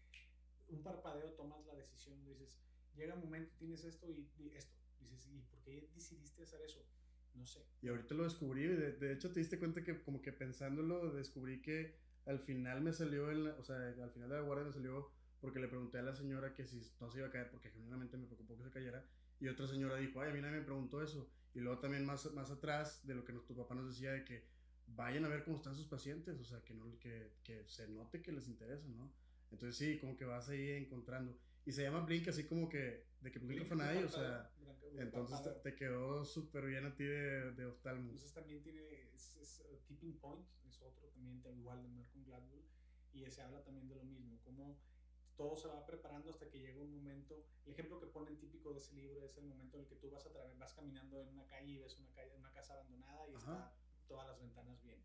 un parpadeo, tomas la decisión, dices, llega un momento, tienes esto y esto, dices, ¿y por qué decidiste hacer eso? No sé. Y ahorita lo descubrí, de hecho te diste cuenta que como que pensándolo descubrí que al final me salió, o sea, al final de la guardia me salió porque le pregunté a la señora que si no se iba a caer, porque genuinamente me preocupó que se cayera, y otra señora dijo, a mí nadie me preguntó eso. Y luego también más atrás de lo que tu papá nos decía de que vayan a ver cómo están sus pacientes, o sea, que se note que les interesa, ¿no? Entonces sí, como que vas ahí encontrando. Y se llama Blink así como que, de que Blink of an Eye, o sea, entonces te quedó súper bien a ti de oftalmo. Entonces también tiene, Tipping Point, es otro también igual de Malcolm Gladwell, y se habla también de lo mismo, como todo se va preparando hasta que llega un momento. El ejemplo que ponen típico de ese libro es el momento en el que tú vas caminando en una calle y ves una casa abandonada y está todas las ventanas bien.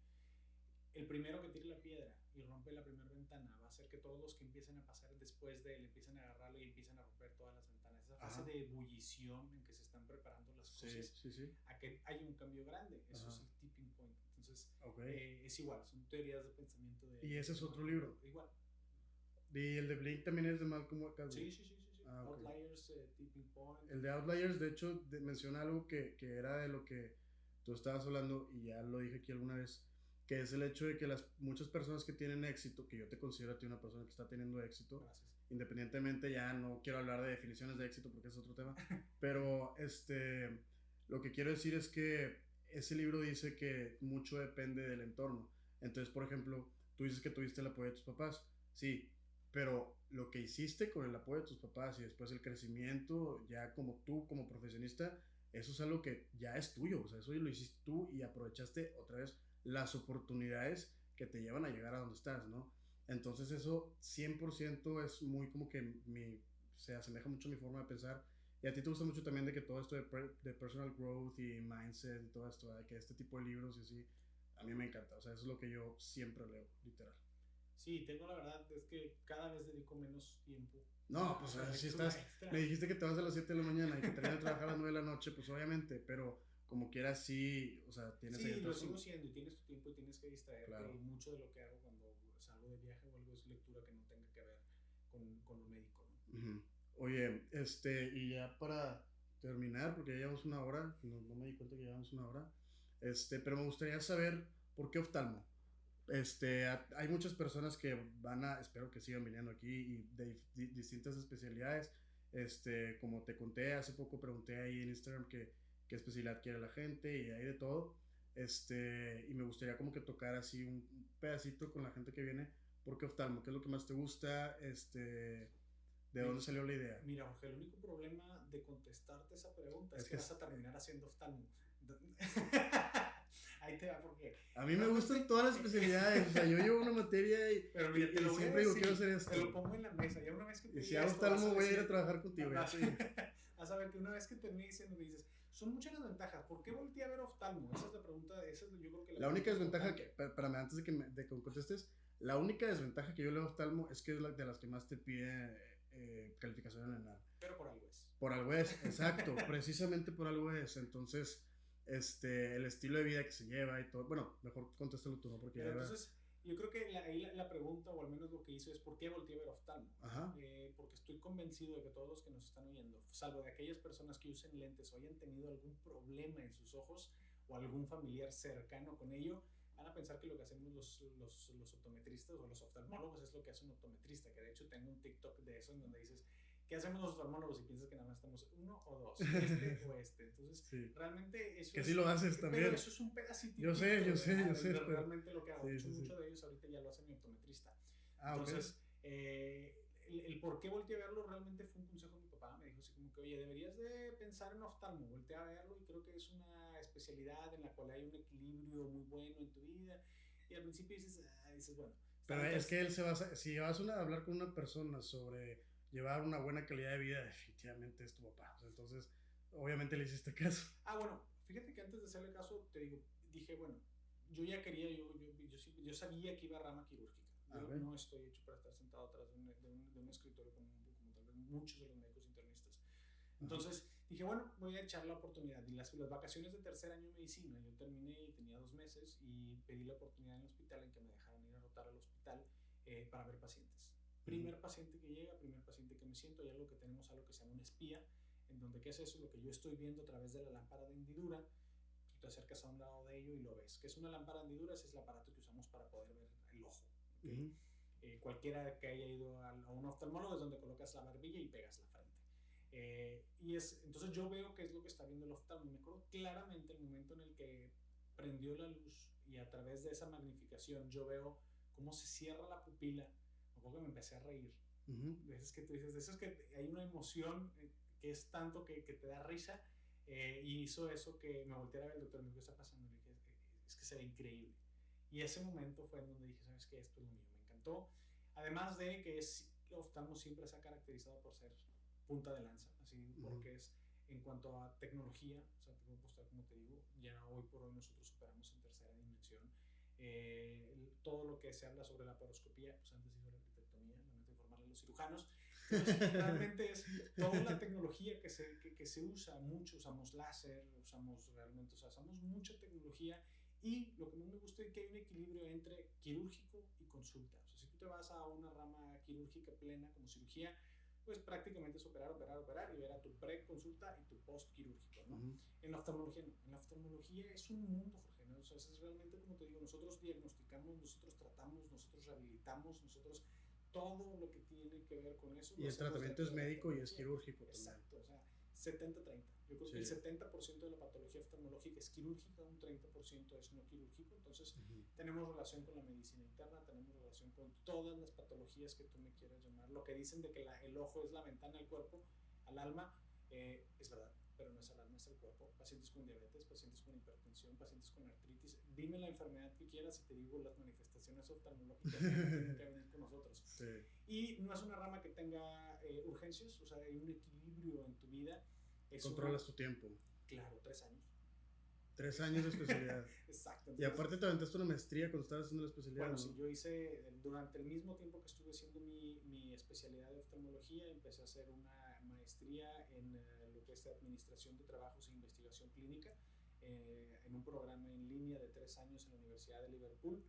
El primero que tire la piedra y rompe la primera ventana va a hacer que todos los que empiecen a pasar después de él empiecen a agarrarlo y empiecen a romper todas las ventanas. Esa fase de ebullición en que se están preparando las cosas a que haya un cambio grande. Eso es el tipping point. Entonces, es igual, son teorías de pensamiento. ¿Y ese es otro libro? Igual. ¿Y el de Blink también es de Malcolm Gladwell? Sí. Outliers, Tipping Point. El de Outliers, de hecho, menciona algo que era de lo que tú estabas hablando, y ya lo dije aquí alguna vez, que es el hecho de que muchas personas que tienen éxito, que yo te considero a ti una persona que está teniendo éxito, gracias. Independientemente, ya no quiero hablar de definiciones de éxito porque es otro tema, pero lo que quiero decir es que ese libro dice que mucho depende del entorno. Entonces, por ejemplo, tú dices que tuviste el apoyo de tus papás, sí, pero lo que hiciste con el apoyo de tus papás y después el crecimiento, ya como tú, como profesionista, eso es algo que ya es tuyo, o sea, eso lo hiciste tú y aprovechaste otra vez las oportunidades que te llevan a llegar a donde estás, ¿no? Entonces eso 100% es muy como que se asemeja mucho a mi forma de pensar, Y a ti te gusta mucho también de que todo esto de personal growth y mindset y todo esto, de que este tipo de libros y así, a mí me encanta. O sea, eso es lo que yo siempre leo, literal. Sí, tengo la verdad, es que cada vez dedico menos tiempo No, pues a la si lectura estás, extra. me dijiste que te vas a las 7 de la mañana y que terminas de trabajar a las 9 de la noche, pues obviamente, pero como quieras sí, o sea, tienes Sí, ahí lo otras... sigo siendo y tienes tu tiempo y tienes que distraerte. Claro. Y mucho de lo que hago cuando salgo de viaje o algo es lectura que no tenga que ver con lo médico, ¿no? Oye, y ya para terminar, porque ya llevamos una hora, no me di cuenta que llevamos una hora, pero me gustaría saber por qué oftalmo. Hay muchas personas que van a, espero que sigan viniendo aquí y de distintas especialidades. Como te conté hace poco, pregunté ahí en Instagram qué especialidad quiere la gente y hay de todo. Y me gustaría como que tocar así un pedacito con la gente que viene. ¿Por qué oftalmo? ¿Qué es lo que más te gusta? ¿De dónde salió la idea? Mira, Jorge, el único problema de contestarte esa pregunta es que vas a terminar haciendo oftalmo. Ahí te va, porque a mí me gustan todas las especialidades. O sea, yo llevo una materia y, pero mira, y siempre digo quiero hacer esto. Te lo pongo en la mesa. Ya una vez que te y si hago oftalmo, voy a ir a trabajar contigo. Vas a ver que una vez que termine diciendo, me dices, son muchas las ventajas. ¿Por qué volteé a ver oftalmo? Esa es la pregunta. Esa es, yo creo que la única desventaja, para antes de que contestes, la única desventaja que yo le doy a oftalmo es que es de las que más te pide calificación en la... Pero por algo es. Por algo es, exacto. Precisamente por algo es. Entonces, el estilo de vida que se lleva y todo. Bueno, mejor contéstalo tú, ¿no? Porque pero entonces, yo creo que ahí la pregunta, o al menos lo que hizo, es ¿por qué volteé a ver oftalmo? Porque estoy convencido de que todos los que nos están oyendo, salvo de aquellas personas que usen lentes o hayan tenido algún problema en sus ojos o algún familiar cercano con ello, van a pensar que lo que hacemos los optometristas o los oftalmólogos es lo que hace un optometrista, que de hecho tengo un TikTok de eso en donde dices, ¿qué hacemos los oftalmólogos? Y piensas que nada más estamos uno o dos, este o este. Entonces, sí. Realmente eso que sí lo haces también. Pero eso es un pedacito. Yo sé. Realmente lo que hago. Mucho de ellos ahorita ya lo hace mi optometrista. Entonces, el por qué volteé a verlo realmente fue un consejo de mi papá. Me dijo así como que, oye, deberías de pensar en oftalmo. Volteé a verlo y creo que es una especialidad en la cual hay un equilibrio muy bueno en tu vida. Y al principio dices bueno. Pero es que él se basa, si vas a hablar con una persona sobre llevar una buena calidad de vida, definitivamente es tu papá. O sea, entonces, obviamente le hiciste caso. Bueno, fíjate que antes de hacerle caso, te digo, dije, bueno, yo ya quería, yo sabía que iba a rama quirúrgica. Yo no estoy hecho para estar sentado atrás de un escritorio como tal vez muchos de los médicos internistas. Entonces dije, bueno, voy a echar la oportunidad. Y las vacaciones de tercer año de medicina, yo terminé y tenía 2 meses y pedí la oportunidad en el hospital en que me dejaran ir a rotar al hospital para ver pacientes. Primer paciente que llega, primer paciente que me siento, hay algo que tenemos, algo que se llama un espía, en donde ¿qué es eso? Lo que yo estoy viendo a través de la lámpara de hendidura, tú te acercas a un lado de ello y lo ves. ¿Qué es una lámpara de hendidura? Ese es el aparato que usamos para poder ver el ojo. ¿Okay? Cualquiera que haya ido a un oftalmólogo es donde colocas la barbilla y pegas la frente. Entonces yo veo qué es lo que está viendo el oftalmo y me acuerdo claramente el momento en el que prendió la luz y a través de esa magnificación yo veo cómo se cierra la pupila. Que me empecé a reír. De esas que tú dices, de esas que hay una emoción que es tanto que te da risa. Y hizo eso que me volteé a ver al doctor y me dijo, ¿qué está pasando? Y le dije, es que se ve increíble. Y ese momento fue en donde dije, ¿sabes qué? Esto es lo mío. Me encantó. Además de que el oftalmo siempre se ha caracterizado por ser punta de lanza, así, porque es en cuanto a tecnología, o sea, te puedo postar, como te digo, ya hoy por hoy nosotros operamos en tercera dimensión. Todo lo que se habla sobre la paroscopía, pues antes hizo la arquitectomía, lamento informarle a los cirujanos. Entonces, realmente es toda la tecnología que se usa mucho, usamos láser, usamos mucha tecnología y lo que más me gusta es que hay un equilibrio entre quirúrgico y consulta. O sea, si tú te vas a una rama quirúrgica plena como cirugía, pues prácticamente es operar y ver a tu pre-consulta y tu post-quirúrgico, ¿no? En la oftalmología no. En la oftalmología es un mundo, Jorge, ¿no? O sea, es realmente, como te digo, nosotros diagnosticamos, nosotros tratamos, nosotros rehabilitamos, nosotros todo lo que tiene que ver con eso. Y el tratamiento es médico y es quirúrgico también. Exacto, o sea, 70-30. Yo creo que el 70% de la patología oftalmológica es quirúrgica, un 30% es no quirúrgico. Entonces, tenemos relación con la medicina interna, tenemos relación con todas las patologías que tú me quieras llamar. Lo que dicen de que el ojo es la ventana al cuerpo, al alma, es verdad, pero no es al alma, es al cuerpo. Pacientes con diabetes, pacientes con hipertensión, pacientes con artritis. Dime la enfermedad que quieras y te digo las manifestaciones oftalmológicas que tienen que venir con nosotros. Sí. Y no es una rama que tenga urgencias, o sea, hay un equilibrio en tu vida. Controlas tu tiempo. Claro, 3 años. 3 años de especialidad. Exacto. Entonces, y aparte te aventaste una maestría cuando estabas haciendo la especialidad. Bueno, ¿no? sí, yo hice, durante el mismo tiempo que estuve haciendo mi especialidad de oftalmología, empecé a hacer una maestría en lo que es Administración de Trabajos e Investigación Clínica, en un programa en línea de 3 años en la Universidad de Liverpool.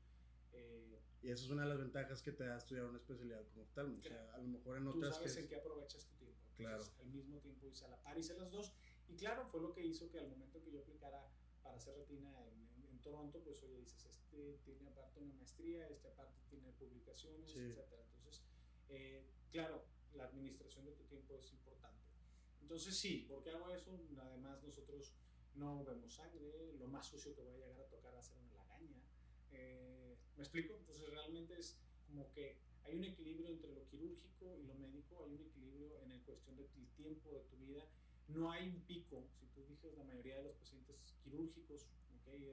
Y eso es una de las ventajas que te da estudiar una especialidad como oftalmo. Claro. O sea, a lo mejor en otras. Tú sabes en qué aprovechas tu tiempo. Entonces, claro. Al mismo tiempo hice a la par, hice las dos. Y claro, fue lo que hizo que al momento que yo aplicara para hacer retina en Toronto, pues oye, dices, este tiene aparte una maestría, este aparte tiene publicaciones, sí, etcétera. Entonces, claro, la administración de tu tiempo es importante. Entonces, sí, ¿por qué hago eso? Además, nosotros no vemos sangre, lo más sucio que voy a llegar a tocar va a ser una lagaña. ¿Me explico? Entonces, realmente es como que hay un equilibrio entre lo quirúrgico y lo médico, hay un equilibrio en la cuestión del tiempo de tu vida. No hay un pico, si tú fijas, la mayoría de los pacientes quirúrgicos, ¿okay?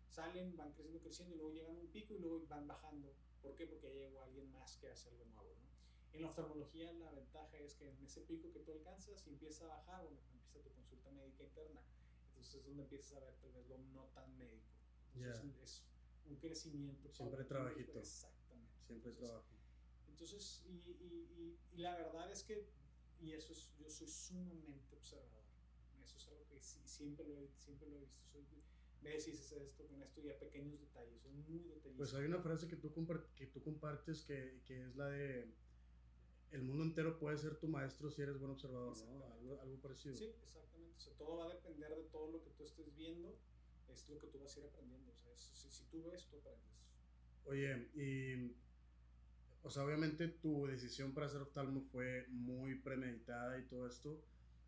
Salen, van creciendo y luego llegan a un pico y luego van bajando. ¿Por qué? Porque ya llegó alguien más que hace algo nuevo, ¿no? En la oftalmología la ventaja es que en ese pico que tú alcanzas, si empieza a bajar, bueno, empieza tu consulta médica interna. Entonces es donde empiezas a ver tal vez lo no tan médico. Entonces es un crecimiento. Siempre trabajito. Exactamente. Siempre trabajo. Entonces, y la verdad es que, y eso es, yo soy sumamente observador. Eso es algo que siempre lo he visto. Me decís esto con esto y a pequeños detalles, son muy detallistas. Pues hay una frase que tú compartes que es la de el mundo entero puede ser tu maestro si eres buen observador, ¿no? Algo parecido. Sí, exactamente. O sea, todo va a depender de todo lo que tú estés viendo, es lo que tú vas a ir aprendiendo. O sea, si tú ves, tú aprendes. Oye, y o sea, obviamente tu decisión para ser oftalmo fue muy premeditada y todo esto,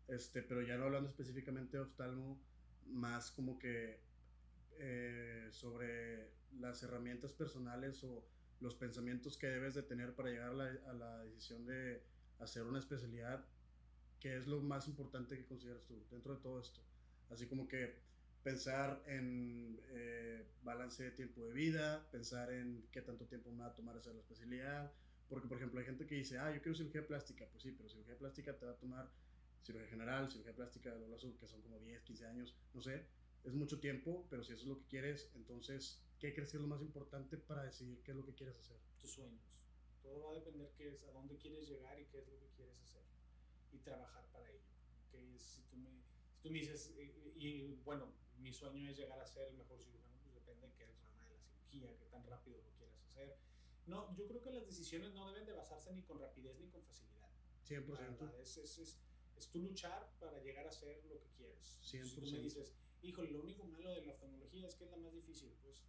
pero ya no hablando específicamente de oftalmo, más como que sobre las herramientas personales o los pensamientos que debes de tener para llegar a la decisión de hacer una especialidad, ¿qué es lo más importante que consideras tú dentro de todo esto? Así como que pensar en balance de tiempo de vida, pensar en qué tanto tiempo me va a tomar hacer la especialidad, porque por ejemplo hay gente que dice, yo quiero cirugía plástica, pues sí, pero cirugía plástica te va a tomar cirugía general, cirugía plástica de los que son como 10, 15 años, no sé, es mucho tiempo, pero si eso es lo que quieres, entonces, ¿qué crees que es lo más importante para decidir qué es lo que quieres hacer? Tus sueños. Todo va a depender qué es, a dónde quieres llegar y qué es lo que quieres hacer y trabajar para ello. Que si tú me dices, y bueno, mi sueño es llegar a ser el mejor cirujano, pues depende de qué rama de la cirugía, qué tan rápido lo quieras hacer. No, yo creo que las decisiones no deben de basarse ni con rapidez ni con facilidad. 100%. Es tu luchar para llegar a ser lo que quieres. 100%. Si tú me dices, híjole, lo único malo de la oftalmología es que es la más difícil, pues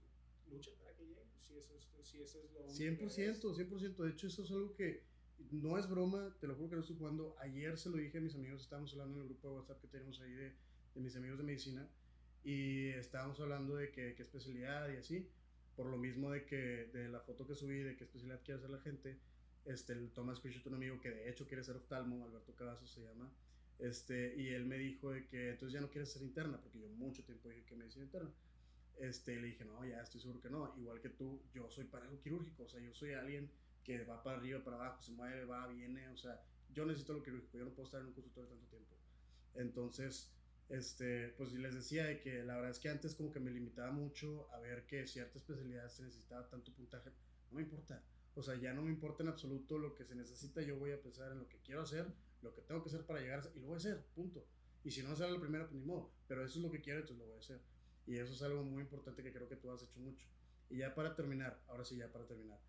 lucha para que llegue. Si eso es lo único. 100%, 100%. De hecho, eso es algo que no es broma, te lo juro que no estoy jugando. Ayer se lo dije a mis amigos, estábamos hablando en el grupo de WhatsApp que tenemos ahí de mis amigos de medicina, y estábamos hablando de qué especialidad y así, por lo mismo de la foto que subí, de qué especialidad quiere hacer la gente. El toma screenshot un amigo que de hecho quiere ser oftalmo, Alberto Cavazos se llama, y él me dijo de que entonces ya no quieres ser interna, porque yo mucho tiempo dije que medicina interna. Le dije, no, ya estoy seguro que no, igual que tú, yo soy para algo quirúrgico, o sea, yo soy alguien que va para arriba, para abajo, se mueve, va, viene, o sea, yo necesito lo quirúrgico, yo no puedo estar en un consultorio tanto tiempo. Entonces, pues les decía de que la verdad es que antes como que me limitaba mucho a ver que cierta especialidad se necesitaba tanto puntaje, no me importa, o sea, ya no me importa en absoluto lo que se necesita, yo voy a pensar en lo que quiero hacer, lo que tengo que hacer para llegar a hacer, y lo voy a hacer, punto. Y si no sale la primera, pues ni modo, pero eso es lo que quiero, entonces lo voy a hacer. Y eso es algo muy importante que creo que tú has hecho mucho. Y ya para terminar, ahora sí, ya para terminar,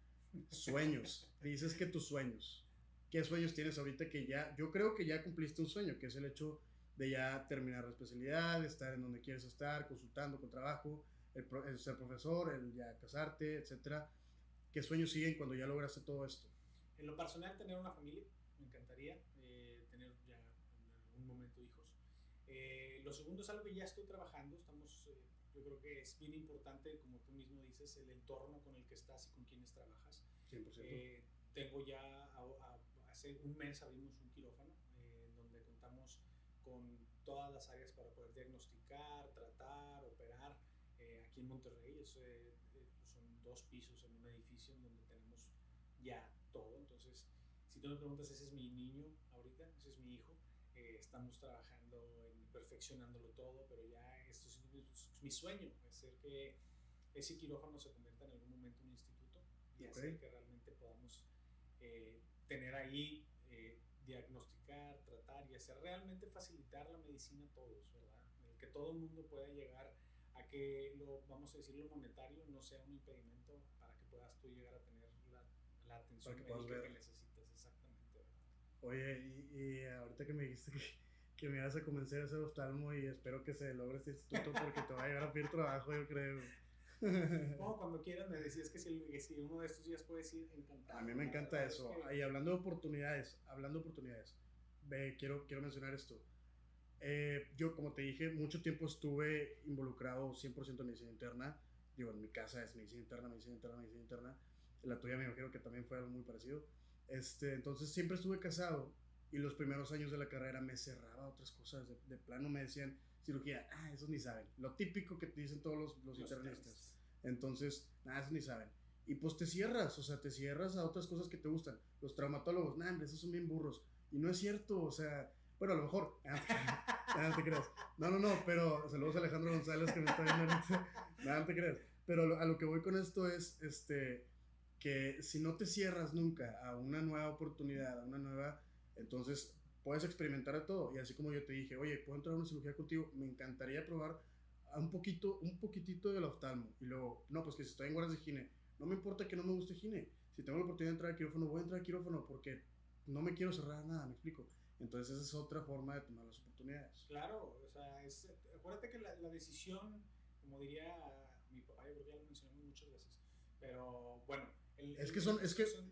sueños. Dices que tus sueños, ¿qué sueños tienes ahorita que ya, yo creo que ya cumpliste un sueño, que es el hecho de ya terminar la especialidad, estar en donde quieres estar, consultando con trabajo, el ser profesor, el ya casarte, etcétera? ¿Qué sueños siguen cuando ya lograste todo esto? En lo personal, tener una familia, me encantaría tener ya en algún momento hijos. Lo segundo es algo que ya estoy trabajando, yo creo que es bien importante, como tú mismo dices, el entorno con el que estás y con quienes trabajas. 100%. Tengo ya, hace un mes abrimos un quirófano donde contamos con todas las áreas para poder diagnosticar, tratar, operar. Aquí en Monterrey son 2 pisos en un edificio en donde tenemos ya todo. Entonces, si tú me preguntas, ese es mi niño ahorita, ese es mi hijo. estamos trabajando en perfeccionándolo todo, pero ya esto es mi sueño, es ser que ese quirófano se convierta en algún momento en un instituto y hacer que realmente podamos tener ahí, diagnosticar, tratar y hacer realmente facilitar la medicina a todos, ¿verdad? El que todo el mundo pueda llegar a que vamos a decir, lo monetario no sea un impedimento para que puedas tú llegar a tener la atención médica que necesitas, exactamente, ¿verdad? Oye, y ahorita que me dijiste que me vas a convencer a hacer oftalmo y espero que se logre este instituto porque te va a llegar a pedir trabajo, yo creo. No, cuando quieras me decías que si uno de estos días puedes ir, encantado. A mí me encanta eso. Y hablando de oportunidades, quiero mencionar esto. Yo, como te dije, mucho tiempo estuve involucrado 100% en medicina interna. Digo, en mi casa es medicina interna, medicina interna, medicina interna. En la tuya me imagino que también fue algo muy parecido. Entonces siempre estuve casado y los primeros años de la carrera me cerraba a otras cosas. De plano me decían cirugía, esos ni saben. Lo típico que te dicen todos los internistas. Entonces, esos ni saben. Y pues te cierras, o sea, te cierras a otras cosas que te gustan. Los traumatólogos, hombre, esos son bien burros. Y no es cierto, o sea, bueno, a lo mejor, no te creas. No, pero saludos a Alejandro González que me está viendo ahorita. No te creas. Pero a lo que voy con esto es, que si no te cierras nunca a una nueva oportunidad, a una nueva, entonces puedes experimentar de todo. Y así como yo te dije, oye, ¿puedo entrar a una cirugía contigo? Me encantaría probar un poquitito del oftalmo. Y luego, no, pues que si estoy en guardias de gine, no me importa que no me guste gine. Si tengo la oportunidad de entrar al quirófano, voy a entrar al quirófano porque no me quiero cerrar a nada, me explico. Entonces esa es otra forma de tomar las oportunidades. Claro, o sea, acuérdate que la decisión, como diría mi papá, yo creo que ya lo mencionamos muchas veces, pero bueno.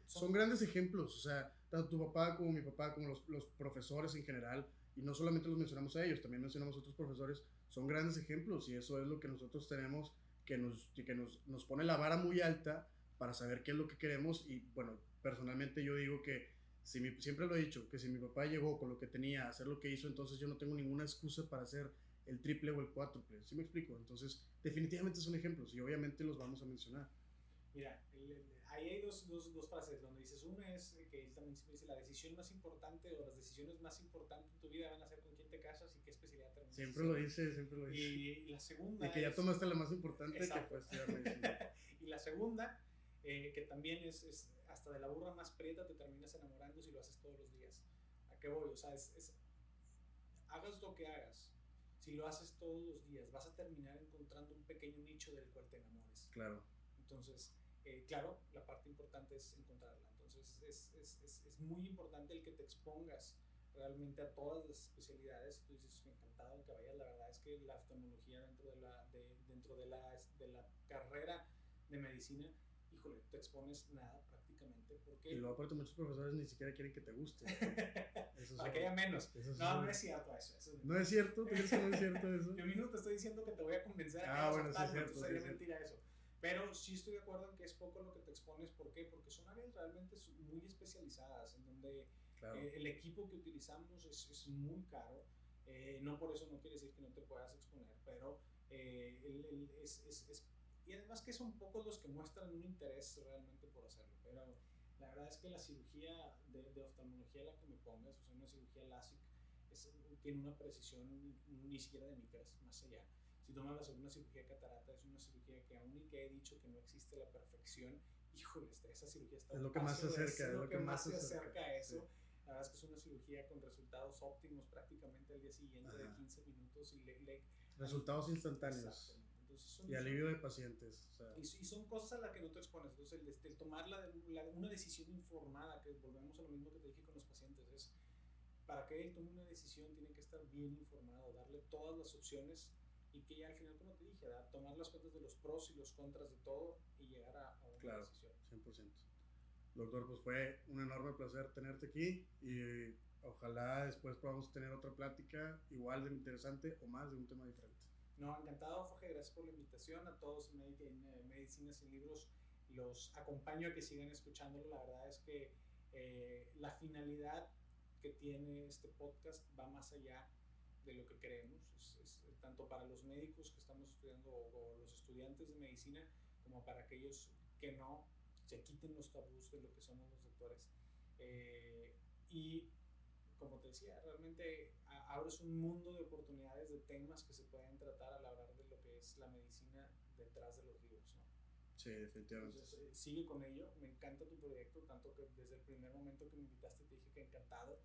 Son grandes ejemplos, o sea, tanto tu papá como mi papá, como los profesores en general, y no solamente los mencionamos a ellos, también mencionamos a otros profesores, son grandes ejemplos y eso es lo que nosotros tenemos, que nos pone la vara muy alta para saber qué es lo que queremos. Y bueno, personalmente yo digo que siempre lo he dicho, que si mi papá llegó con lo que tenía a hacer lo que hizo, entonces yo no tengo ninguna excusa para hacer el triple o el cuádruple. ¿Sí me explico? Entonces, definitivamente son ejemplos y obviamente los vamos a mencionar. Mira, ahí hay dos frases donde dices, una es que él también dice, la decisión más importante o las decisiones más importantes en tu vida van a ser con quién te casas y qué especialidad terminas. Siempre lo dice. Y la segunda y que ya tomaste la más importante, exacto, que fue estudiar medicina. Y la segunda, que también es hasta de la burra más prieta te terminas enamorando si lo haces todos los días. ¿A qué voy? O sea, hagas lo que hagas, si lo haces todos los días, vas a terminar encontrando un pequeño nicho del cual te enamores. Claro. Entonces, claro, la parte importante es encontrarla. Entonces, es muy importante el que te expongas realmente a todas las especialidades. Tú dices, encantado en que vayas. La verdad es que la oftalmología dentro de la carrera de medicina, híjole, te expones nada prácticamente. Porque y luego aparte muchos profesores ni siquiera quieren que te guste. Para que haya menos. No es cierto eso. ¿No es cierto? ¿Tú crees que no es cierto eso? Yo mismo te estoy diciendo que te voy a convencer a que bueno, sí es cierto. Sería mentira eso. Pero sí estoy de acuerdo en que es poco lo que te expones. ¿Por qué? Porque son áreas realmente muy especializadas, en donde claro, el equipo que utilizamos es muy caro. No por eso no quiere decir que no te puedas exponer, pero y además que son pocos los que muestran un interés realmente por hacerlo. Pero la verdad es que la cirugía de oftalmología, la que me pongas, o sea, una cirugía LASIK, tiene una precisión ni siquiera de micras, más allá. Si tú me hablas sobre una cirugía catarata, es una cirugía que aún y que he dicho que no existe la perfección, híjole, esa cirugía está es lo que más se acerca, es lo que más se acerca a eso. Sí. La verdad es que es una cirugía con resultados óptimos prácticamente al día siguiente. Ajá, de 15 minutos y resultados instantáneos. Entonces y alivio de pacientes. O sea. Y son cosas a las que no te expones. Entonces, el tomar una decisión informada, que volvemos a lo mismo que te dije con los pacientes, es para que él tome una decisión tiene que estar bien informado, darle todas las opciones y que ya al final, como te dije, tomar las cuentas de los pros y los contras de todo y llegar a una decisión. 100%. Doctor, pues fue un enorme placer tenerte aquí y ojalá después podamos tener otra plática igual de interesante o más de un tema diferente. No, encantado, Jorge, gracias por la invitación. A todos en Medicina Sin Libros los acompaño a que sigan escuchándolo. La verdad es que la finalidad que tiene este podcast va más allá de lo que creemos. Es tanto para los médicos que estamos estudiando o los estudiantes de medicina, como para aquellos que no se quiten los tabús de lo que somos los doctores. Y como te decía, realmente abres un mundo de oportunidades, de temas que se pueden tratar al hablar de lo que es la medicina detrás de los libros, ¿no? Sí, definitivamente. Entonces, sigue con ello, me encanta tu proyecto, tanto que desde el primer momento que me invitaste te dije que encantado.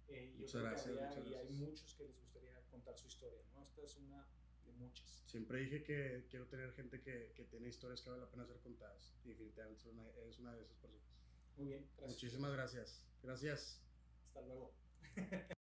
Yo creo que había, y hay muchos que les gustaría contar su historia, ¿no? Esta es una de muchas. Siempre dije que quiero tener gente que tiene historias que vale la pena ser contadas. Y definitivamente es una de esas personas. Muy bien, gracias. Muchísimas gracias. Gracias. Hasta luego.